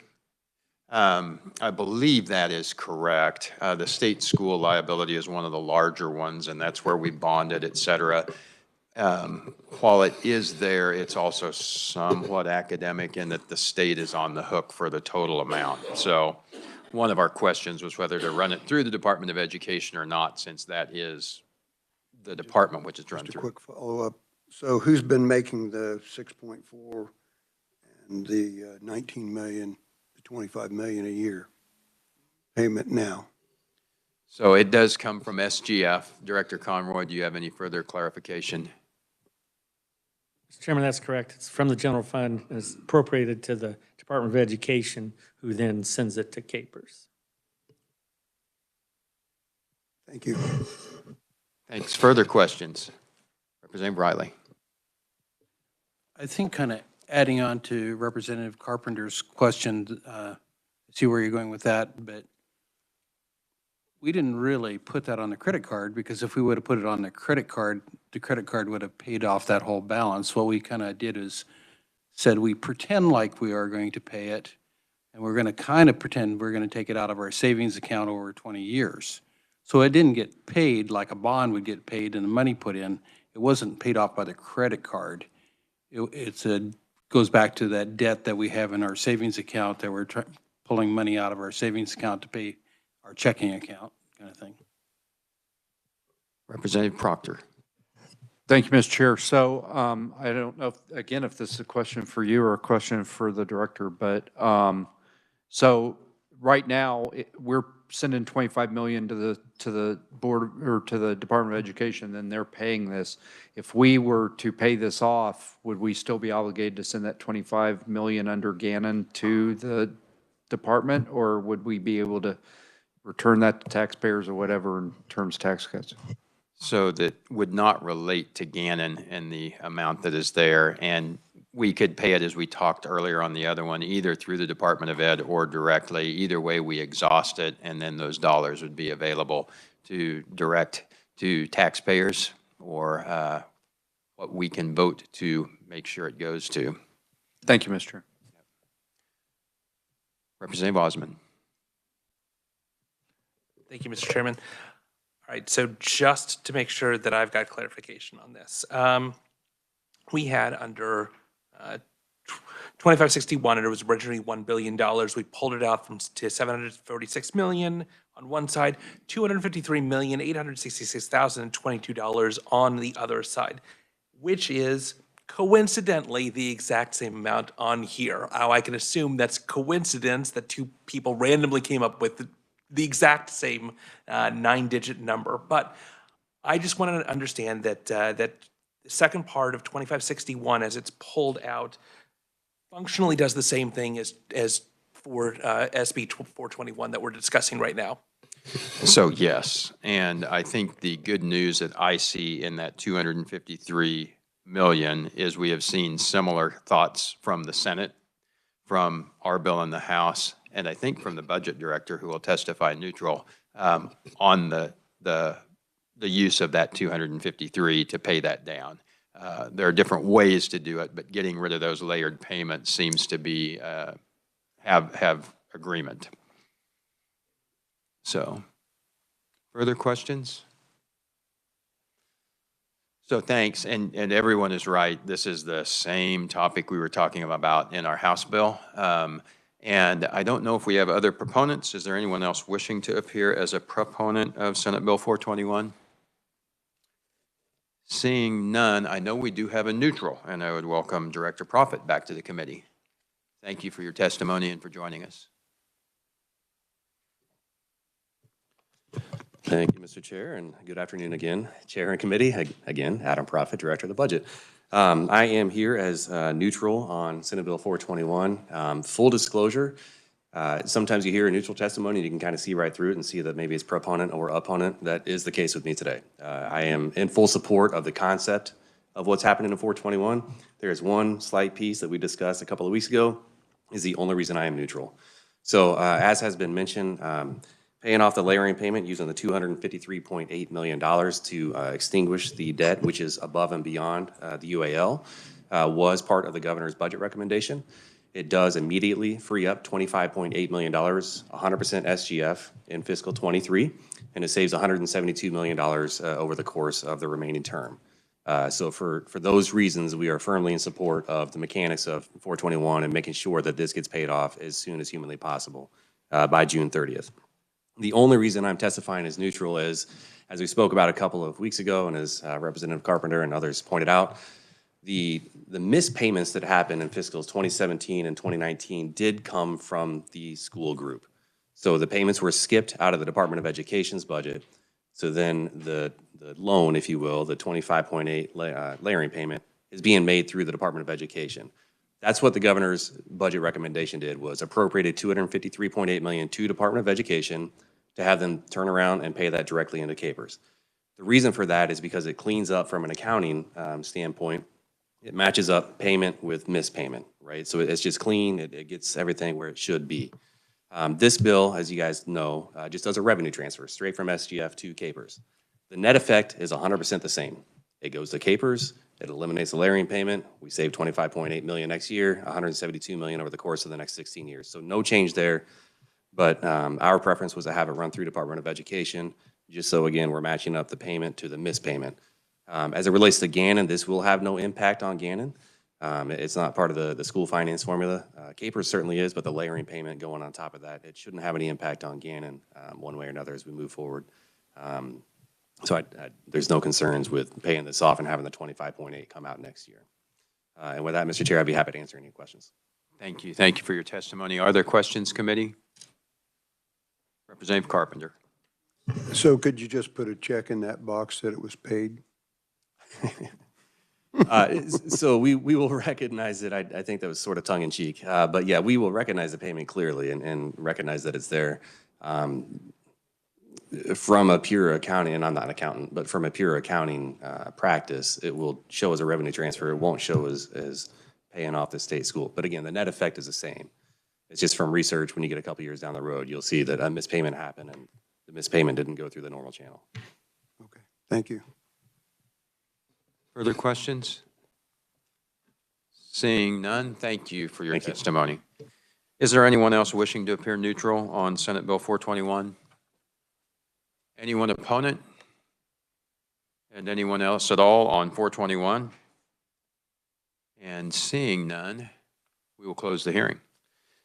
I believe that is correct. The state school liability is one of the larger ones, and that's where we bonded, et cetera. While it is there, it's also somewhat academic in that the state is on the hook for the total amount. So one of our questions was whether to run it through the Department of Education or not, since that is the department which is run Just a through. quick follow-up. So who's been making the 6.4 and the 19 million, the 25 million a year payment now? So it does come from SGF. Director Conroy, do you have any further clarification? Mr. Chairman, that's correct. It's from the general fund, and it's appropriated to the Department of Education, who then sends it to Capers. Thank you. Thanks. Further questions? Representative Riley. I think kind of adding on to Representative Carpenter's question, see where you're going with that, but we didn't really put that on the credit card, because if we would have put it on the credit card would have paid off that whole balance. What we kind of did is said we pretend like we are going to pay it, and we're going to kind of pretend we're going to take it out of our savings account over 20 years. So it didn't get paid like a bond would get paid and the money put in. It wasn't paid off by the credit card. It goes back to that debt that we have in our savings account that we're pulling money out of our savings account to pay our checking account, kind of thing. Representative Proctor. Thank you, Mr. Chair. So I don't know, if this is a question for you or a question for the director, but so right now, we're sending 25 million to the board or to the Department of Education, then they're paying this. If we were to pay this off, would we still be obligated to send that 25 million under Gannon to the department, or would we be able to return that to taxpayers or whatever in terms of tax cuts? So that would not relate to Gannon and the amount that is there. And we could pay it, as we talked earlier on the other one, either through the Department of Ed or directly. Either way, we exhaust it, and then those dollars would be available to direct to taxpayers or what we can vote to make sure it goes to. Thank you, Mr. Chair. Representative Osmond. Thank you, Mr. Chairman. All right, so just to make sure that I've got clarification on this, we had under 2561, and it was originally $1 billion. We pulled it out to 746 million on one side, $253,866,022 on the other side, which is coincidentally the exact same amount on here. Now, I can assume that's coincidence that two people randomly came up with the exact same 9-digit number, but I just wanted to understand that the second part of 2561, as it's pulled out, functionally does the same thing as for SB 421 that we're discussing right now. So yes, and I think the good news that I see in that 253 million is we have seen similar thoughts from the Senate, from our bill in the House, and I think from the budget director, who will testify neutral, on the use of that 253 to pay that down. There are different ways to do it, but getting rid of those layered payments seems to be have agreement. So, further questions? So thanks, and everyone is right. This is the same topic we were talking about in our House bill. And I don't know if we have other proponents. Is there anyone else wishing to appear as a proponent of Senate Bill 421? Seeing none, I know we do have a neutral, and I would welcome Director Profit back to the committee. Thank you for your testimony and for joining us. Thank you, Mr. Chair, and good afternoon again, Chair and Committee. Again, Adam Profit, Director of the Budget. I am here as neutral on Senate Bill 421. Full disclosure, sometimes you hear a neutral testimony and you can kind of see right through it and see that maybe it's proponent or opponent. That is the case with me today. I am in full support of the concept of what's happening in 421. There is one slight piece that we discussed a couple of weeks ago is the only reason I am neutral. So as has been mentioned, paying off the layering payment using the $253.8 million to extinguish the debt, which is above and beyond the UAL, was part of the governor's budget recommendation. It does immediately free up $25.8 million, 100% SGF in fiscal '23, and it saves $172 million over the course of the remaining term. So for those reasons, we are firmly in support of the mechanics of 421 and making sure that this gets paid off as soon as humanly possible by June 30th. The only reason I'm testifying as neutral is, as we spoke about a couple of weeks ago, and as Representative Carpenter and others pointed out, the missed payments that happened in fiscals 2017 and 2019 did come from the school group. So the payments were skipped out of the Department of Education's budget. So then the loan, if you will, the 25.8 layering payment is being made through the Department of Education. That's what the governor's budget recommendation did, was appropriated $253.8 million to Department of Education to have them turn around and pay that directly into Capers. The reason for that is because it cleans up from an accounting standpoint. It matches up payment with missed payment, right? So it's just clean. It gets everything where it should be. This bill, as you guys know, just does a revenue transfer straight from SGF to Capers. The net effect is 100% the same. It goes to Capers. It eliminates the layering payment. We save $25.8 million next year, $172 million over the course of the next 16 years. So no change there. But our preference was to have it run through Department of Education, just so, again, we're matching up the payment to the missed payment. As it relates to Gannon, this will have no impact on Gannon. It's not part of the school finance formula. Capers certainly is, but the layering payment going on top of that, it shouldn't have any impact on Gannon one way or another as we move forward. So there's no concerns with paying this off and having the 25.8 come out next year. And with that, Mr. Chair, I'd be happy to answer any questions. Thank you. Thank you for your testimony. Are there questions, committee? Representative Carpenter. So could you just put a check in that box that it was paid? So we will recognize it. I think that was sort of tongue in cheek. But yeah, we will recognize the payment clearly and recognize that it's there. From a pure accounting, and I'm not an accountant, but from a pure accounting practice, it will show as a revenue transfer. It won't show as paying off the state school. But again, the net effect is the same. It's just from research, when you get a couple years down the road, you'll see that a missed payment happened and the missed payment didn't go through the normal channel. Okay, thank you. Further questions? Seeing none, thank you for your testimony. Is there anyone else wishing to appear neutral on Senate Bill 421? Anyone opponent? And anyone else at all on 421? And seeing none, we will close the hearing.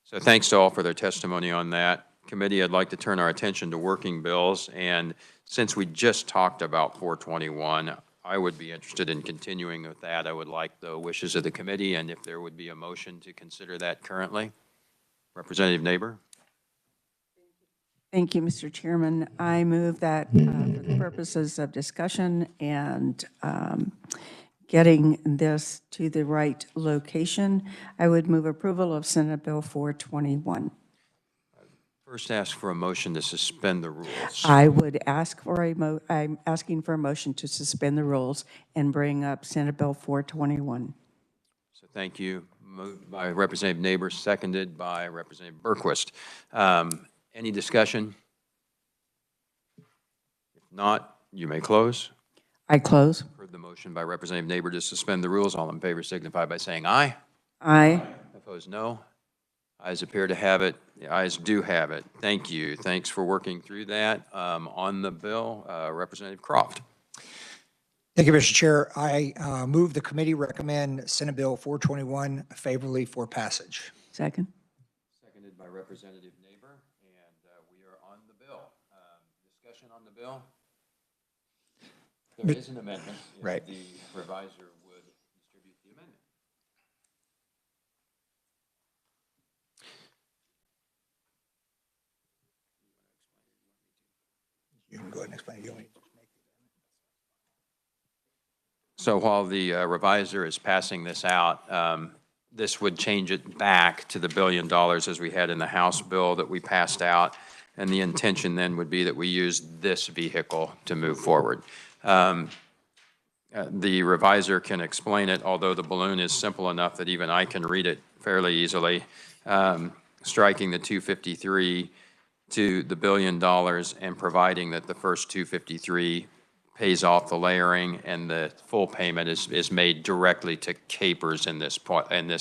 So thanks to all for their testimony on that. Committee, I'd like to turn our attention to working bills. And since we just talked about 421, I would be interested in continuing with that. I would like the wishes of the committee, and if there would be a motion to consider that currently. Representative Neighbor. Thank you, Mr. Chairman. I move that for the purposes of discussion and getting this to the right location, I would move approval of Senate Bill 421. First, ask for a motion to suspend the rules. I would ask for I'm asking for a motion to suspend the rules and bring up Senate Bill 421. So thank you. Moved by Representative Neighbor, seconded by Representative Berquist. Any discussion? If not, you may close. I close. Heard the motion by Representative Neighbor to suspend the rules. All in favor signify by saying aye. Aye. Opposed, no. Ayes appear to have it. The ayes do have it. Thank you. Thanks for working through that. On the bill, Representative Croft. Thank you, Mr. Chair. I move the committee recommend Senate Bill 421 favorably for passage. Second. Seconded by Representative Neighbor, and we are on the bill. Discussion on the bill? There is an amendment. If Right. the reviser would distribute the amendment. You can go ahead and explain. You want me to just make the So while the reviser is passing this out, this would change it back to the $1 billion as we had in the House bill that we passed out. And the intention then would be that we use this vehicle to move forward. The reviser can explain it, although the balloon is simple enough that even I can read it fairly easily. Striking the 253 to the $1 billion and providing that the first 253 pays off the layering and the full payment is made directly to Capers in this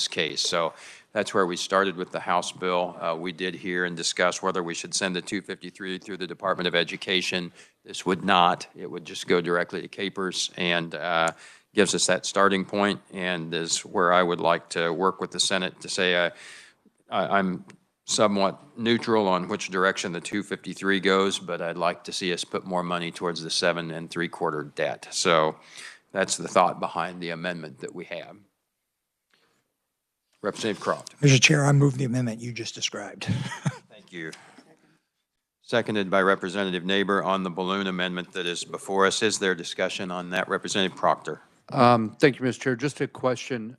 case. So that's where we started with the House bill. We did hear and discuss whether we should send the 253 through the Department of Education. This would not. It would just go directly to Capers and gives us that starting point, and is where I would like to work with the Senate to say I'm somewhat neutral on which direction the 253 goes, but I'd like to see us put more money towards the 7 3/4 debt. So that's the thought behind the amendment that we have. Representative Croft. Mr. Chair, I move the amendment you just described. Thank you. Seconded by Representative Neighbor on the balloon amendment that is before us. Is there discussion on that? Representative Proctor. Thank you, Mr. Chair. Just a question.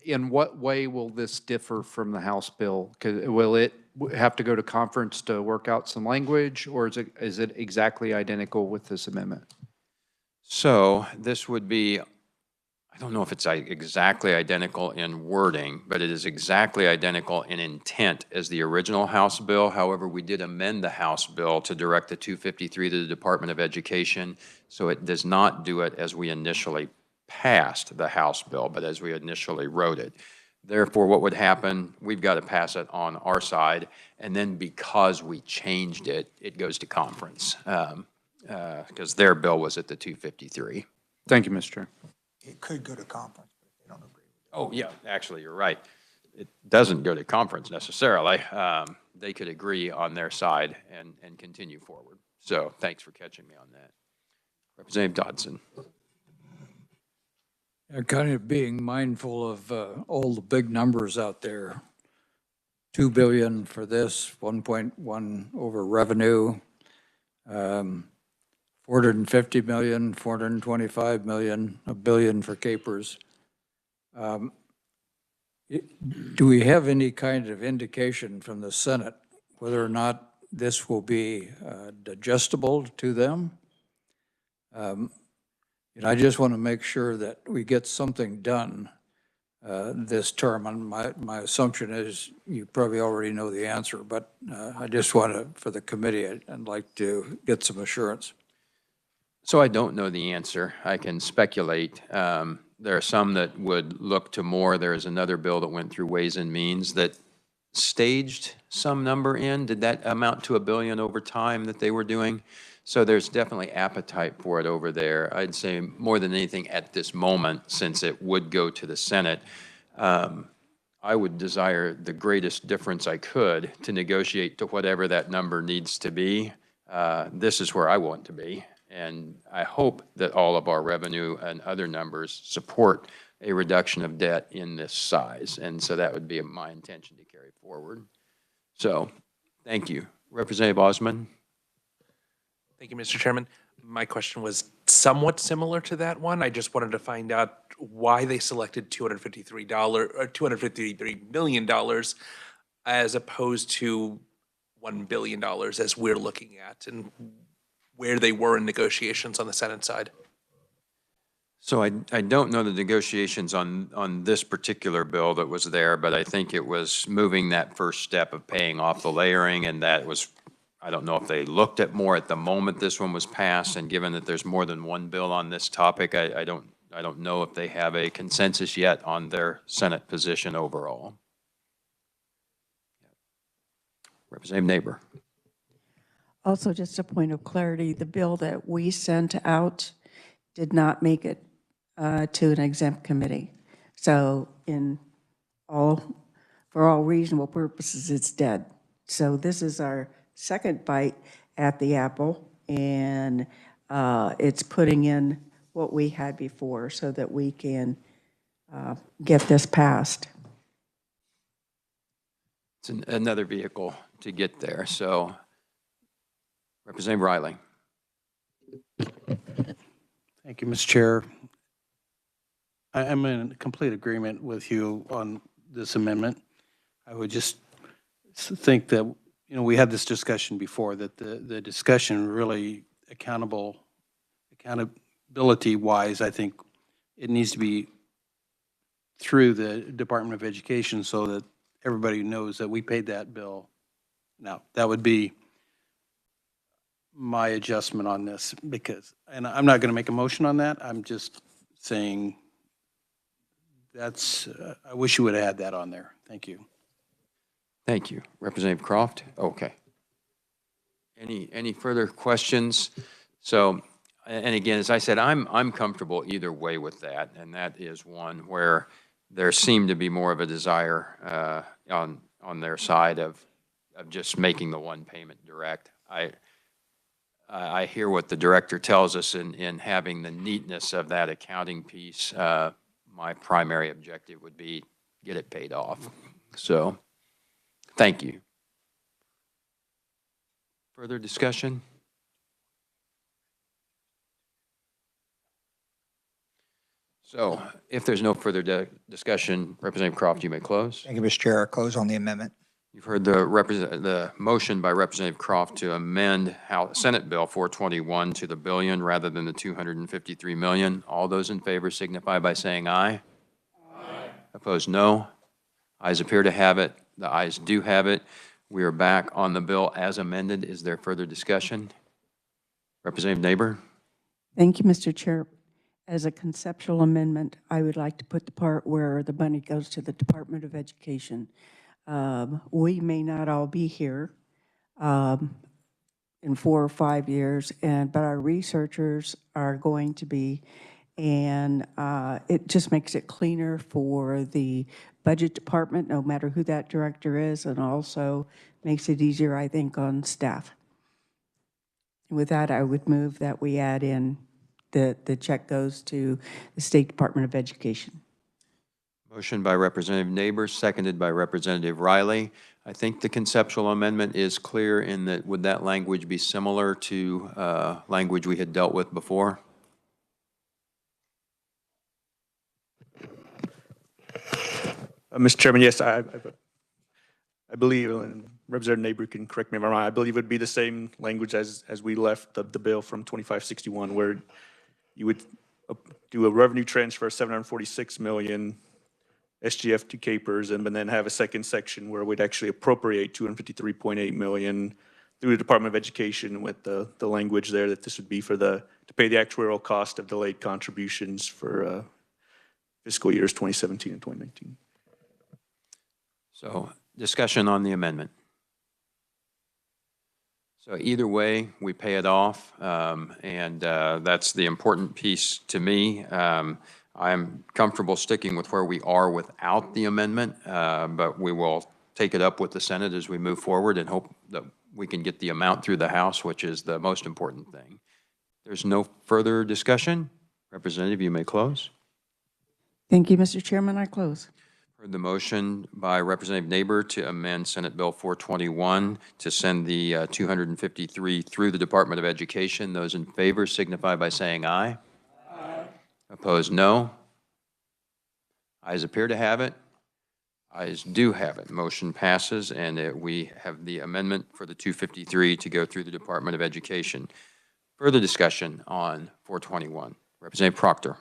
In what way will this differ from the House bill? Will it have to go to conference to work out some language, or is it exactly identical with this amendment? So this would be, I don't know if it's exactly identical in wording, but it is exactly identical in intent as the original House bill. However, we did amend the House bill to direct the 253 to the Department of Education, so it does not do it as we initially passed the House bill, but as we initially wrote it. Therefore, what would happen, we've got to pass it on our side, and then because we changed it, it goes to conference, because their bill was at the 253. Thank you, Mr. Chair. It could go to conference, but if they don't agree. Oh, yeah, actually, you're right. It doesn't go to conference necessarily. They could agree on their side and continue forward. So thanks for catching me on that. Representative Dodson. Kind of being mindful of all the big numbers out there. 2 billion for this, 1.1 over revenue, 450 million, 425 million, $1 billion for Capers. Do we have any kind of indication from the Senate whether or not this will be digestible to them? I just want to make sure that we get something done this term. And my assumption is you probably already know the answer, but I just want to, for the committee, I'd like to get some assurance. So I don't know the answer. I can speculate. There are some that would look to more. There is another bill that went through Ways and Means that staged some number in. Did that amount to $1 billion over time that they were doing? So there's definitely appetite for it over there. I'd say more than anything at this moment, since it would go to the Senate, I would desire the greatest difference I could to negotiate to whatever that number needs to be. This is where I want to be. And I hope that all of our revenue and other numbers support a reduction of debt in this size. And so that would be my intention to carry forward. So thank you. Representative Osmond. Thank you, Mr. Chairman. My question was somewhat similar to that one. I just wanted to find out why they selected $253 million as opposed to $1 billion as we're looking at, and where they were in negotiations on the Senate side. So I don't know the negotiations on this particular bill that was there, but I think it was moving that first step of paying off the layering, and that was, I don't know if they looked at more at the moment this one was passed, and given that there's more than one bill on this topic, I don't know if they have a consensus yet on their Senate position overall. Representative Neighbor. Also, just a point of clarity, the bill that we sent out did not make it to an exempt committee. So for all reasonable purposes, it's dead. So this is our second bite at the apple, and It's putting in what we had before so that we can get this passed. It's another vehicle to get there. So Representative Riley. Thank you, Mr. Chair. I'm in complete agreement with you on this amendment. I would just think that, we had this discussion before, that the discussion really accountability-wise, I think it needs to be through the Department of Education so that everybody knows that we paid that bill. Now, that would be my adjustment on this because, and I'm not going to make a motion on that. I'm just saying that's, I wish you would have had that on there. Thank you. Thank you. Representative Croft? Okay. Any further questions? So, and again, as I said, I'm comfortable either way with that, and that is one where there seemed to be more of a desire on their side of just making the one payment direct. I hear what the director tells us in having the neatness of that accounting piece. My primary objective would be get it paid off. So, thank you. Further discussion? So, if there's no further discussion, Representative Croft, you may close. Thank you, Mr. Chair. I close on the amendment. You've heard the motion by Representative Croft to amend Senate Bill 421 to the billion rather than the 253 million. All those in favor signify by saying aye. Aye. Opposed, no. Ayes appear to have it. The ayes do have it. We are back on the bill as amended. Is there further discussion? Representative Neighbor? Thank you, Mr. Chair. As a conceptual amendment, I would like to put the part where the money goes to the Department of Education. We may not all be here in 4 or 5 years, but our researchers are going to be, and it just makes it cleaner for the budget department, no matter who that director is, and also makes it easier, I think, on staff. And with that, I would move that we add in the check goes to the State Department of Education. Motion by Representative Neighbor, seconded by Representative Riley. I think the conceptual amendment is clear in that, would that language be similar to language we had dealt with before? Mr. Chairman, yes, I believe, and Representative Neighbor can correct me if I'm wrong, I believe it would be the same language as we left the bill from 2561, where you would do a revenue transfer of 746 million SGF to Capers, and then have a second section where we'd actually appropriate 253.8 million through the Department of Education with the language there that this would be for to pay the actuarial cost of delayed contributions for fiscal years 2017 and 2019. So, discussion on the amendment. So either way, we pay it off, and that's the important piece to me. I'm comfortable sticking with where we are without the amendment, but we will take it up with the Senate as we move forward and hope that we can get the amount through the House, which is the most important thing. There's no further discussion. Representative, you may close. Thank you, Mr. Chairman. I close. Heard the motion by Representative Neighbor to amend Senate Bill 421 to send the 253 through the Department of Education. Those in favor signify by saying aye. Aye. Opposed, no. Ayes appear to have it. Ayes do have it. Motion passes, and we have the amendment for the 253 to go through the Department of Education. Further discussion on 421. Representative Proctor.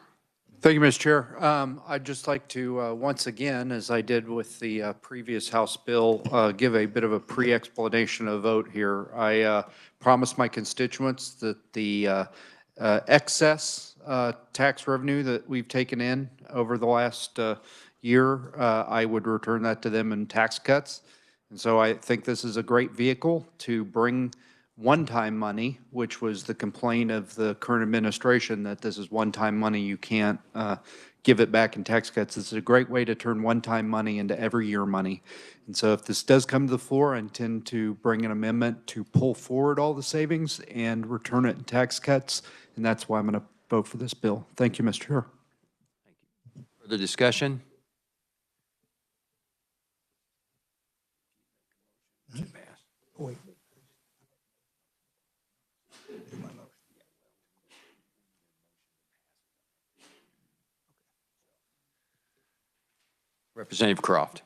Thank you, Mr. Chair. I'd just like to, once again, as I did with the previous House bill, give a bit of a pre-explanation of vote here. I promised my constituents that the excess tax revenue that we've taken in over the last year, I would return that to them in tax cuts. And so I think this is a great vehicle to bring one-time money, which was the complaint of the current administration, that this is one-time money, you can't give it back in tax cuts. It's a great way to turn one-time money into every year money. And so if this does come to the floor, I intend to bring an amendment to pull forward all the savings and return it in tax cuts, and that's why I'm going to vote for this bill. Thank you, Mr. Chair. Further discussion? Representative Croft.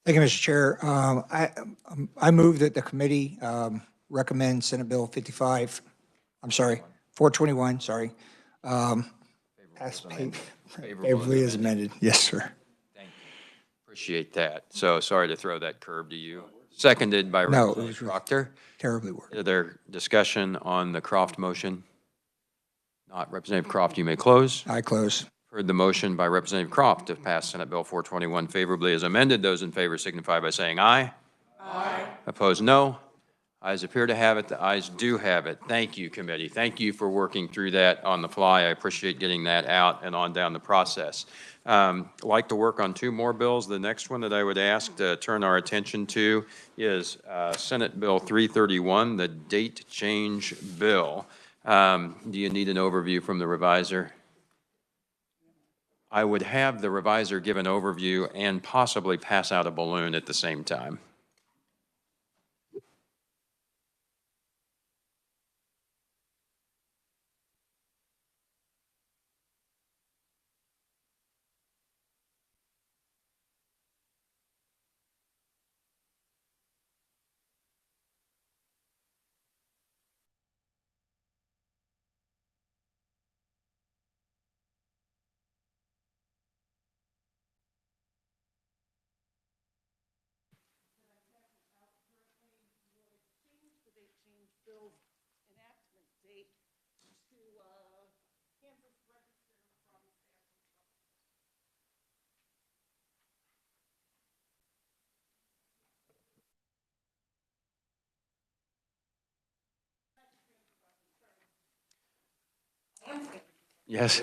Thank you, Mr. Chair. I move that the committee recommend Senate Bill 421, pass favorably as amended. Yes, sir. Thank you. Appreciate that. So sorry to throw that curve to you. Seconded by No, it Representative was Proctor. terribly worded. Is there discussion on the Croft motion? Not. Representative Croft, you may close. I close. Heard the motion by Representative Croft to pass Senate Bill 421 favorably as amended. Those in favor signify by saying aye. Aye. Opposed, no. Ayes appear to have it. The ayes do have it. Thank you, committee. Thank you for working through that on the fly. I appreciate getting that out and on down the process. I'd like to work on two more bills. The next one that I would ask to turn our attention to is Senate Bill 331, the date change bill. Do you need an overview from the reviser? I would have the reviser give an overview and possibly pass out a balloon at the same time. Yes.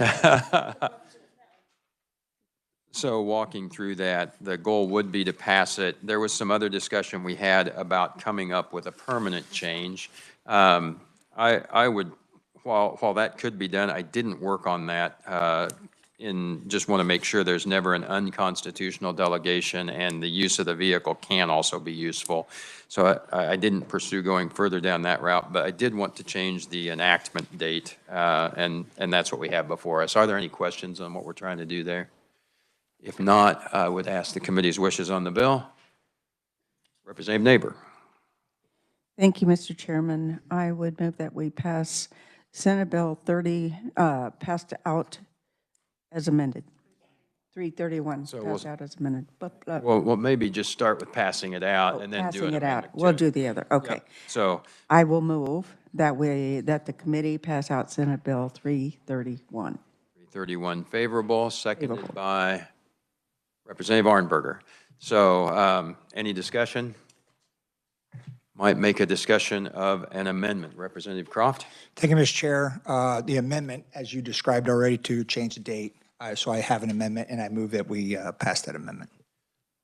So walking through that, the goal would be to pass it. There was some other discussion we had about coming up with a permanent change. I would, while that could be done, I didn't work on that just want to make sure there's never an unconstitutional delegation and the use of the vehicle can also be useful. So I didn't pursue going further down that route, but I did want to change the enactment date, and that's what we have before us. Are there any questions on what we're trying to do there? If not, I would ask the committee's wishes on the bill. Representative Neighbor. Thank you, Mr. Chairman. I would move that we pass Senate Bill 30, passed out as amended. 331, So passed out as amended. Well, maybe just start with passing it out and then do an Passing it out. amendment to We'll it. do the other, okay. Yep. So I will move that the committee pass out Senate Bill 331. 331 favorable, seconded by Representative Arnberger. So any discussion? Might make a discussion of an amendment. Representative Croft? Thank you, Mr. Chair. The amendment, as you described already, to change the date. So I have an amendment, and I move that we pass that amendment.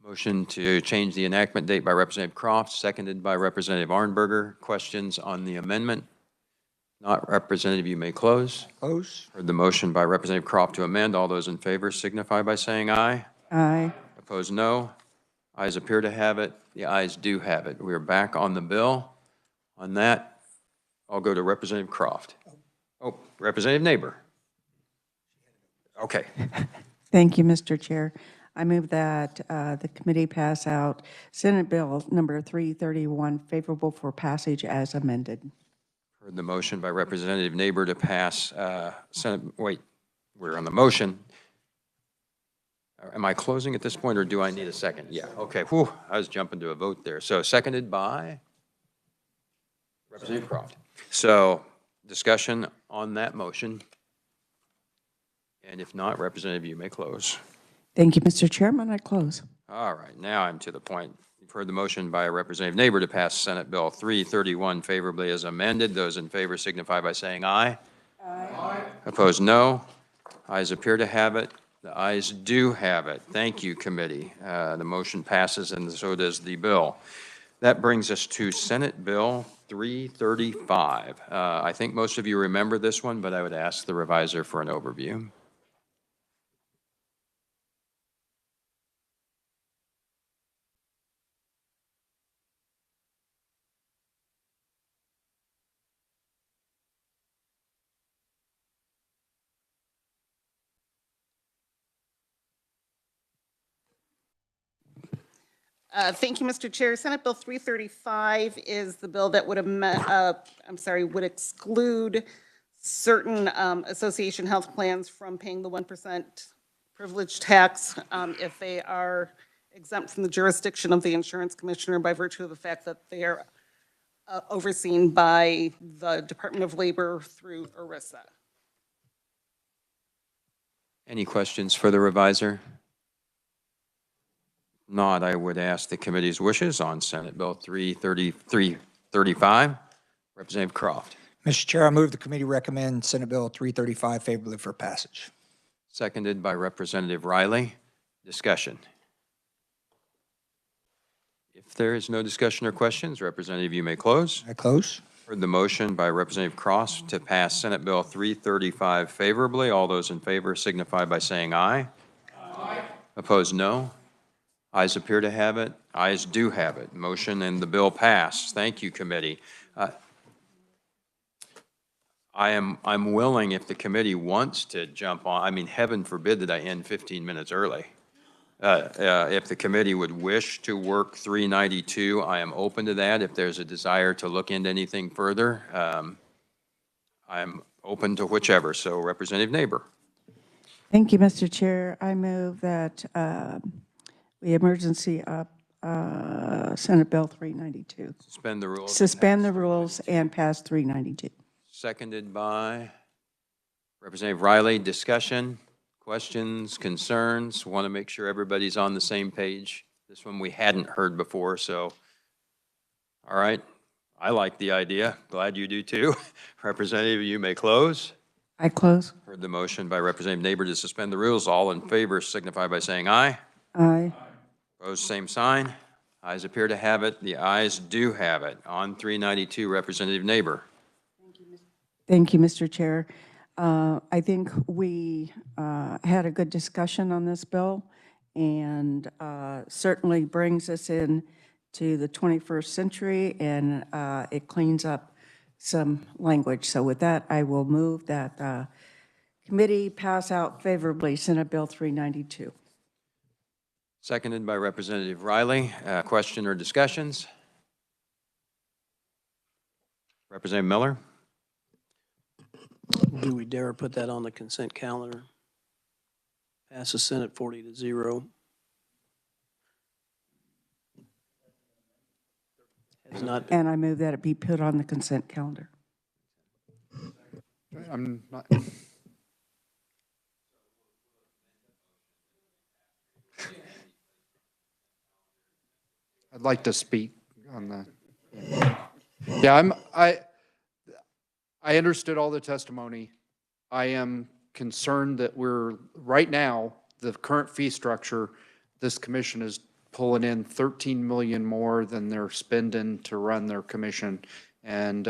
Motion to change the enactment date by Representative Croft, seconded by Representative Arnberger. Questions on the amendment? Not. Representative, you may close. Close. Heard the motion by Representative Croft to amend. All those in favor signify by saying aye. Aye. Opposed, no. Ayes appear to have it. The ayes do have it. We are back on the bill. On that, I'll go to Representative Croft. Oh, Representative Neighbor. Okay. Thank you, Mr. Chair. I move that the committee pass out Senate Bill number 331 favorable for passage as amended. Heard the motion by Representative Neighbor to pass we're on the motion. Am I closing at this point, or do I need a second? Yeah, okay. Whew, I was jumping to a vote there. So seconded by Representative Croft. So discussion on that motion. And if not, Representative, you may close. Thank you, Mr. Chairman. I close. All right, now I'm to the point. You've heard the motion by Representative Neighbor to pass Senate Bill 331 favorably as amended. Those in favor signify by saying aye. Aye. Opposed, no. Ayes appear to have it. The ayes do have it. Thank you, committee. The motion passes, and so does the bill. That brings us to Senate Bill 335. I think most of you remember this one, but I would ask the reviser for an overview. Thank you, Mr. Chair. Senate Bill 335 is the bill that would exclude certain association health plans from paying the 1% privilege tax if they are exempt from the jurisdiction of the insurance commissioner by virtue of the fact that they are overseen by the Department of Labor through ERISA. Any questions for the reviser? Not, I would ask the committee's wishes on Senate Bill 335. Representative Croft. Mr. Chair, I move the committee recommend Senate Bill 335 favorably for passage. Seconded by Representative Riley. Discussion. If there is no discussion or questions, Representative, you may close. I close. Heard the motion by Representative Croft to pass Senate Bill 335 favorably. All those in favor signify by saying aye. Aye. Opposed, no. Ayes appear to have it. Ayes do have it. Motion and the bill pass. Thank you, committee. I'm willing, if the committee wants to jump on, I mean, heaven forbid that I end 15 minutes early. If the committee would wish to work 392, I am open to that. If there's a desire to look into anything further, I'm open to whichever. So Representative Neighbor. Thank you, Mr. Chair. I move that we emergency up Senate Bill 392. Suspend the rules. Suspend the rules and pass 392. Seconded by Representative Riley. Discussion, questions, concerns? Want to make sure everybody's on the same page. This one we hadn't heard before, so all right. I like the idea. Glad you do too. Representative, you may close. I close. Heard the motion by Representative Neighbor to suspend the rules. All in favor signify by saying aye. Aye. Opposed, same sign. Ayes appear to have it. The ayes do have it. On 392, Representative Neighbor. Thank you, Mr. Chair. I think we had a good discussion on this bill, and certainly brings us in to the 21st century, and it cleans up some language. So with that, I will move that committee pass out favorably Senate Bill 392. Seconded by Representative Riley. Question or discussions? Representative Miller. Do we dare put that on the consent calendar? Pass the Senate 40-0. Has not. And I move that it be put on the consent calendar. I'm not. I'd like to speak on that. Yeah, I understood all the testimony. I am concerned that right now, the current fee structure, this commission is pulling in 13 million more than they're spending to run their commission. And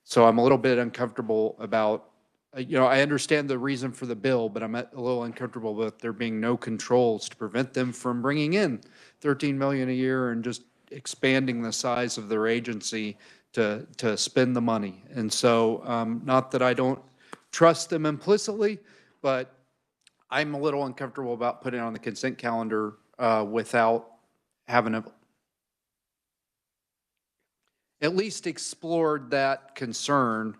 so I'm a little bit uncomfortable about, I understand the reason for the bill, but I'm a little uncomfortable with there being no controls to prevent them from bringing in 13 million a year and just expanding the size of their agency to spend the money. And so, not that I don't trust them implicitly, but I'm a little uncomfortable about putting it on the consent calendar without having at least explored that concern.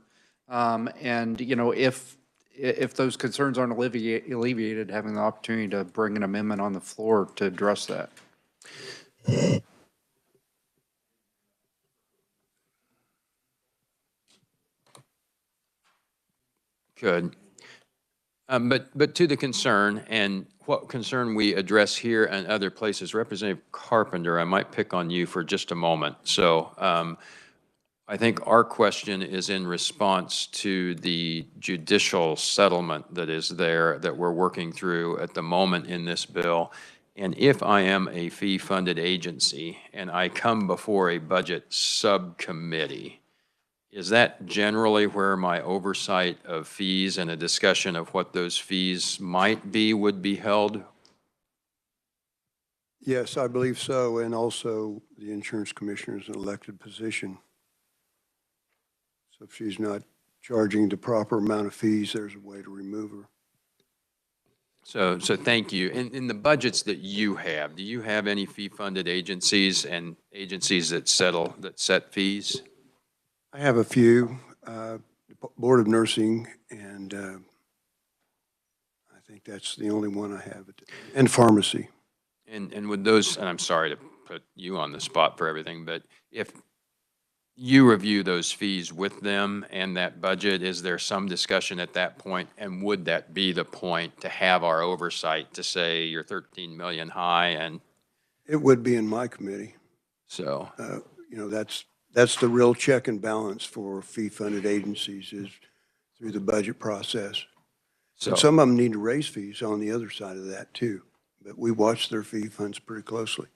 And, if those concerns aren't alleviated, having the opportunity to bring an amendment on the floor to address that. Good. But to the concern, and what concern we address here and other places, Representative Carpenter, I might pick on you for just a moment. So I think our question is in response to the judicial settlement that is there that we're working through at the moment in this bill. And if I am a fee-funded agency and I come before a budget subcommittee, is that generally where my oversight of fees and a discussion of what those fees might be would be held? Yes, I believe so, and also the insurance commissioner is an elected position. So if she's not charging the proper amount of fees, there's a way to remove her. So thank you. In the budgets that you have, do you have any fee-funded agencies and agencies that set fees? I have a few, Board of Nursing, and I think that's the only one I have, and pharmacy. And would those, and I'm sorry to put you on the spot for everything, but if you review those fees with them and that budget, is there some discussion at that point? And would that be the point to have our oversight to say you're 13 million high? And it would be in my committee. So, you know, that's the real check and balance for fee-funded agencies is through the budget process. so And some of them need to raise fees on the other side of that too. But we watch their fee funds pretty closely.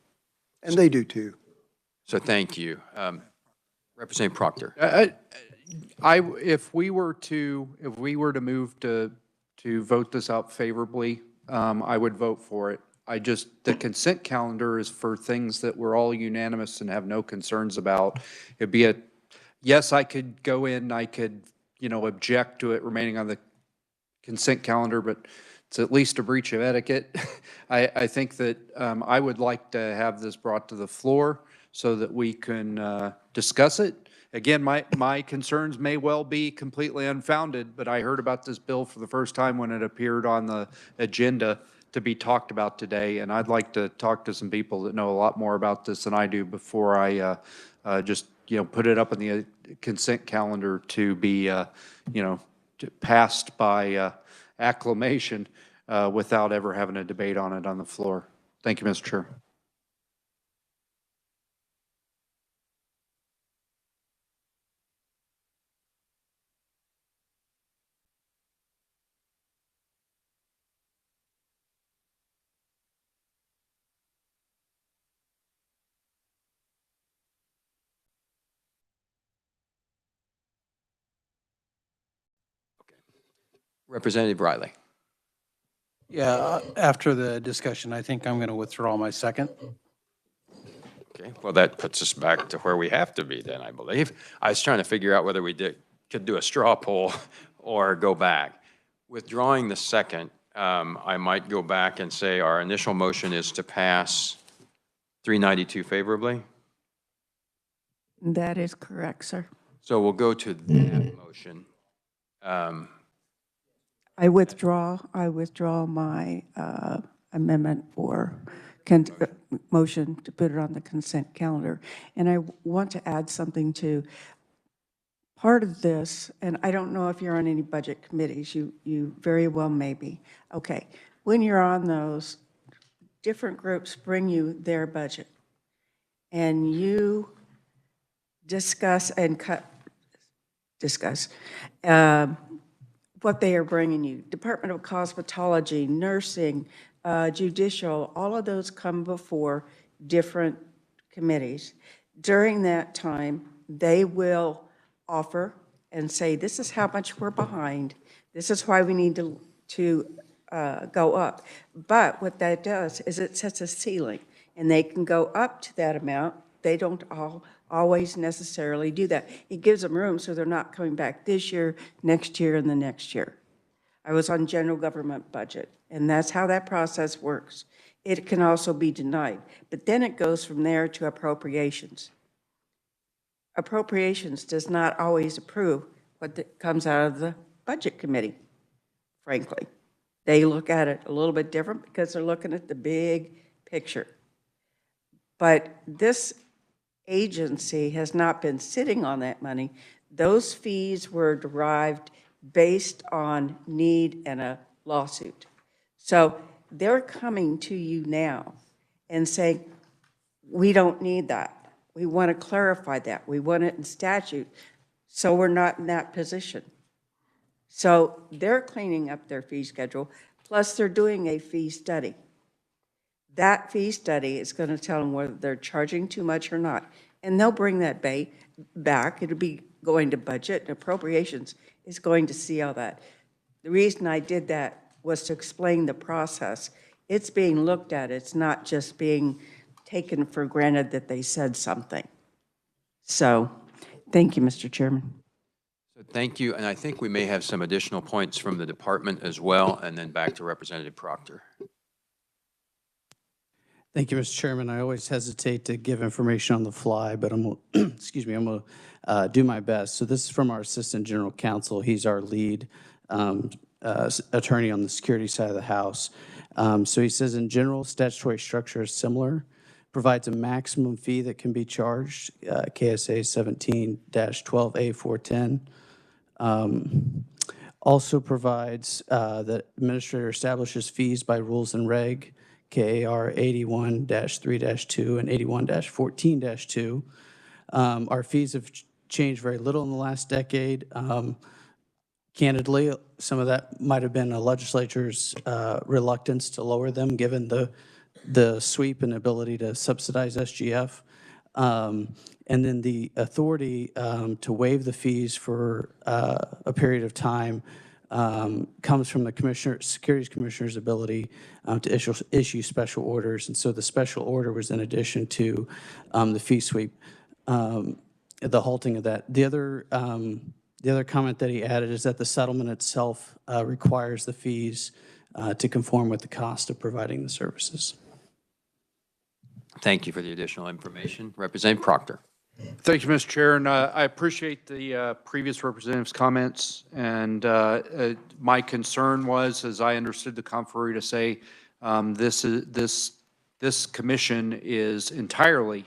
And they do too. So thank you. Representative Proctor. If we were to move to vote this out favorably, I would vote for it. The consent calendar is for things that we're all unanimous and have no concerns about. It'd be yes, I could go in, I could, object to it remaining on the consent calendar, but it's at least a breach of etiquette. I think that I would like to have this brought to the floor so that we can discuss it. Again, my concerns may well be completely unfounded, but I heard about this bill for the first time when it appeared on the agenda to be talked about today, and I'd like to talk to some people that know a lot more about this than I do before I just put it up on the consent calendar to be passed by acclamation without ever having a debate on it on the floor. Thank you, Mr. Chair. Representative Riley. Yeah, after the discussion, I think I'm going to withdraw my second. Okay, well, that puts us back to where we have to be then, I believe. I was trying to figure out whether we could do a straw poll or go back. Withdrawing the second, I might go back and say our initial motion is to pass 392 favorably. That is correct, sir. So we'll go to that motion. I withdraw my amendment for motion to put it on the consent calendar. And I want to add something to part of this, and I don't know if you're on any budget committees, you very well may be. Okay, when you're on those, different groups bring you their budget, and you discuss what they are bringing you. Department of Cosmetology, Nursing, Judicial, all of those come before different committees. During that time, they will offer and say, this is how much we're behind. This is why we need to go up. But what that does is it sets a ceiling, and they can go up to that amount. They don't always necessarily do that. It gives them room so they're not coming back this year, next year, and the next year. I was on general government budget, and that's how that process works. It can also be denied, but then it goes from there to appropriations. Appropriations does not always approve what comes out of the budget committee, frankly. They look at it a little bit different because they're looking at the big picture. But this agency has not been sitting on that money. Those fees were derived based on need and a lawsuit. So they're coming to you now and saying, we don't need that. We want to clarify that. We want it in statute, so we're not in that position. So they're cleaning up their fee schedule, plus they're doing a fee study. That fee study is going to tell them whether they're charging too much or not. And they'll bring that back. It'll be going to budget and appropriations is going to see all that. The reason I did that was to explain the process. It's being looked at. It's not just being taken for granted that they said something. So, thank you, Mr. Chairman. So thank you, and I think we may have some additional points from the department as well, and then back to Representative Proctor. Thank you, Mr. Chairman. I always hesitate to give information on the fly, but I'm gonna, excuse me, I'm going to do my best. So this is from our Assistant General Counsel. He's our lead attorney on the security side of the House. So he says, in general, statutory structure is similar, provides a maximum fee that can be charged, KSA 17-12A410. Also provides that administrator establishes fees by rules and reg, KAR 81-3-2 and 81-14-2. Our fees have changed very little in the last decade. Candidly, some of that might have been a legislature's reluctance to lower them, given the sweep and ability to subsidize SGF. And then the authority to waive the fees for a period of time comes from the Securities Commissioner's ability to issue special orders. And so the special order was in addition to the fee sweep, the halting of that. The other comment that he added is that the settlement itself requires the fees to conform with the cost of providing the services. Thank you for the additional information. Representative Proctor. Thank you, Mr. Chair, and I appreciate the previous representative's comments. And my concern was, as I understood the conferee to say, this commission is entirely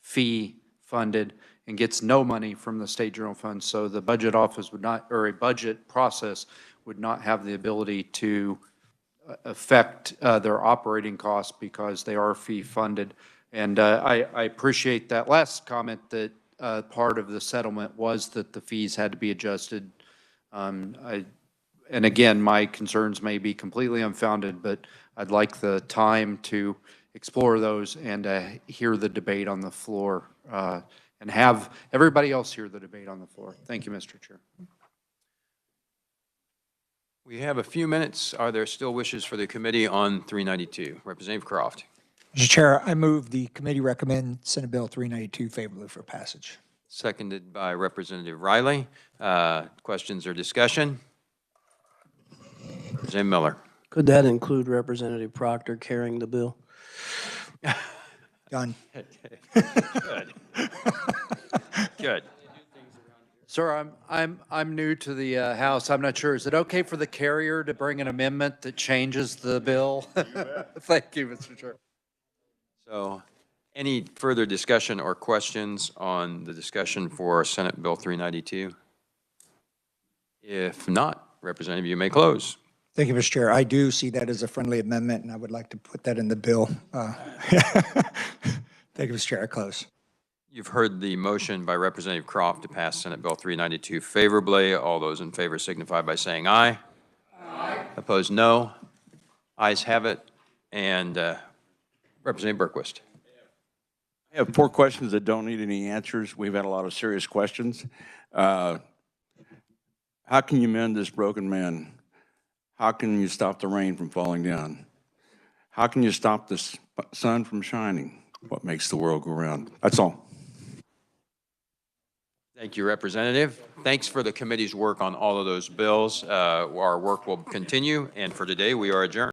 fee funded and gets no money from the state general fund. So the budget office would not, or a budget process would not have the ability to affect their operating costs because they are fee funded. And I appreciate that last comment that part of the settlement was that the fees had to be adjusted. And again, my concerns may be completely unfounded, but I'd like the time to explore those and hear the debate on the floor and have everybody else hear the debate on the floor. Thank you, Mr. Chair. We have a few minutes. Are there still wishes for the committee on 392? Representative Croft. Mr. Chair, I move the committee recommend Senate Bill 392 favorably for passage. Seconded by Representative Riley. Questions or discussion? Representative Miller. Could that include Representative Proctor carrying the bill? Done. Good. Good. Sir, I'm new to the House. I'm not sure. Is it okay for the carrier to bring an amendment that changes the bill? Thank you, Mr. Chair. So any further discussion or questions on the discussion for Senate Bill 392? If not, Representative, you may close. Thank you, Mr. Chair. I do see that as a friendly amendment, and I would like to put that in the bill. Thank you, Mr. Chair. I close. You've heard the motion by Representative Croft to pass Senate Bill 392 favorably. All those in favor signify by saying aye. Aye. Opposed, no. Ayes have it. And Representative Berquist. I have 4 questions that don't need any answers. We've had a lot of serious questions. How can you mend this broken man? How can you stop the rain from falling down? How can you stop the sun from shining? What makes the world go round? That's all. Thank you, Representative. Thanks for the committee's work on all of those bills. Our work will continue, and for today, we are adjourned.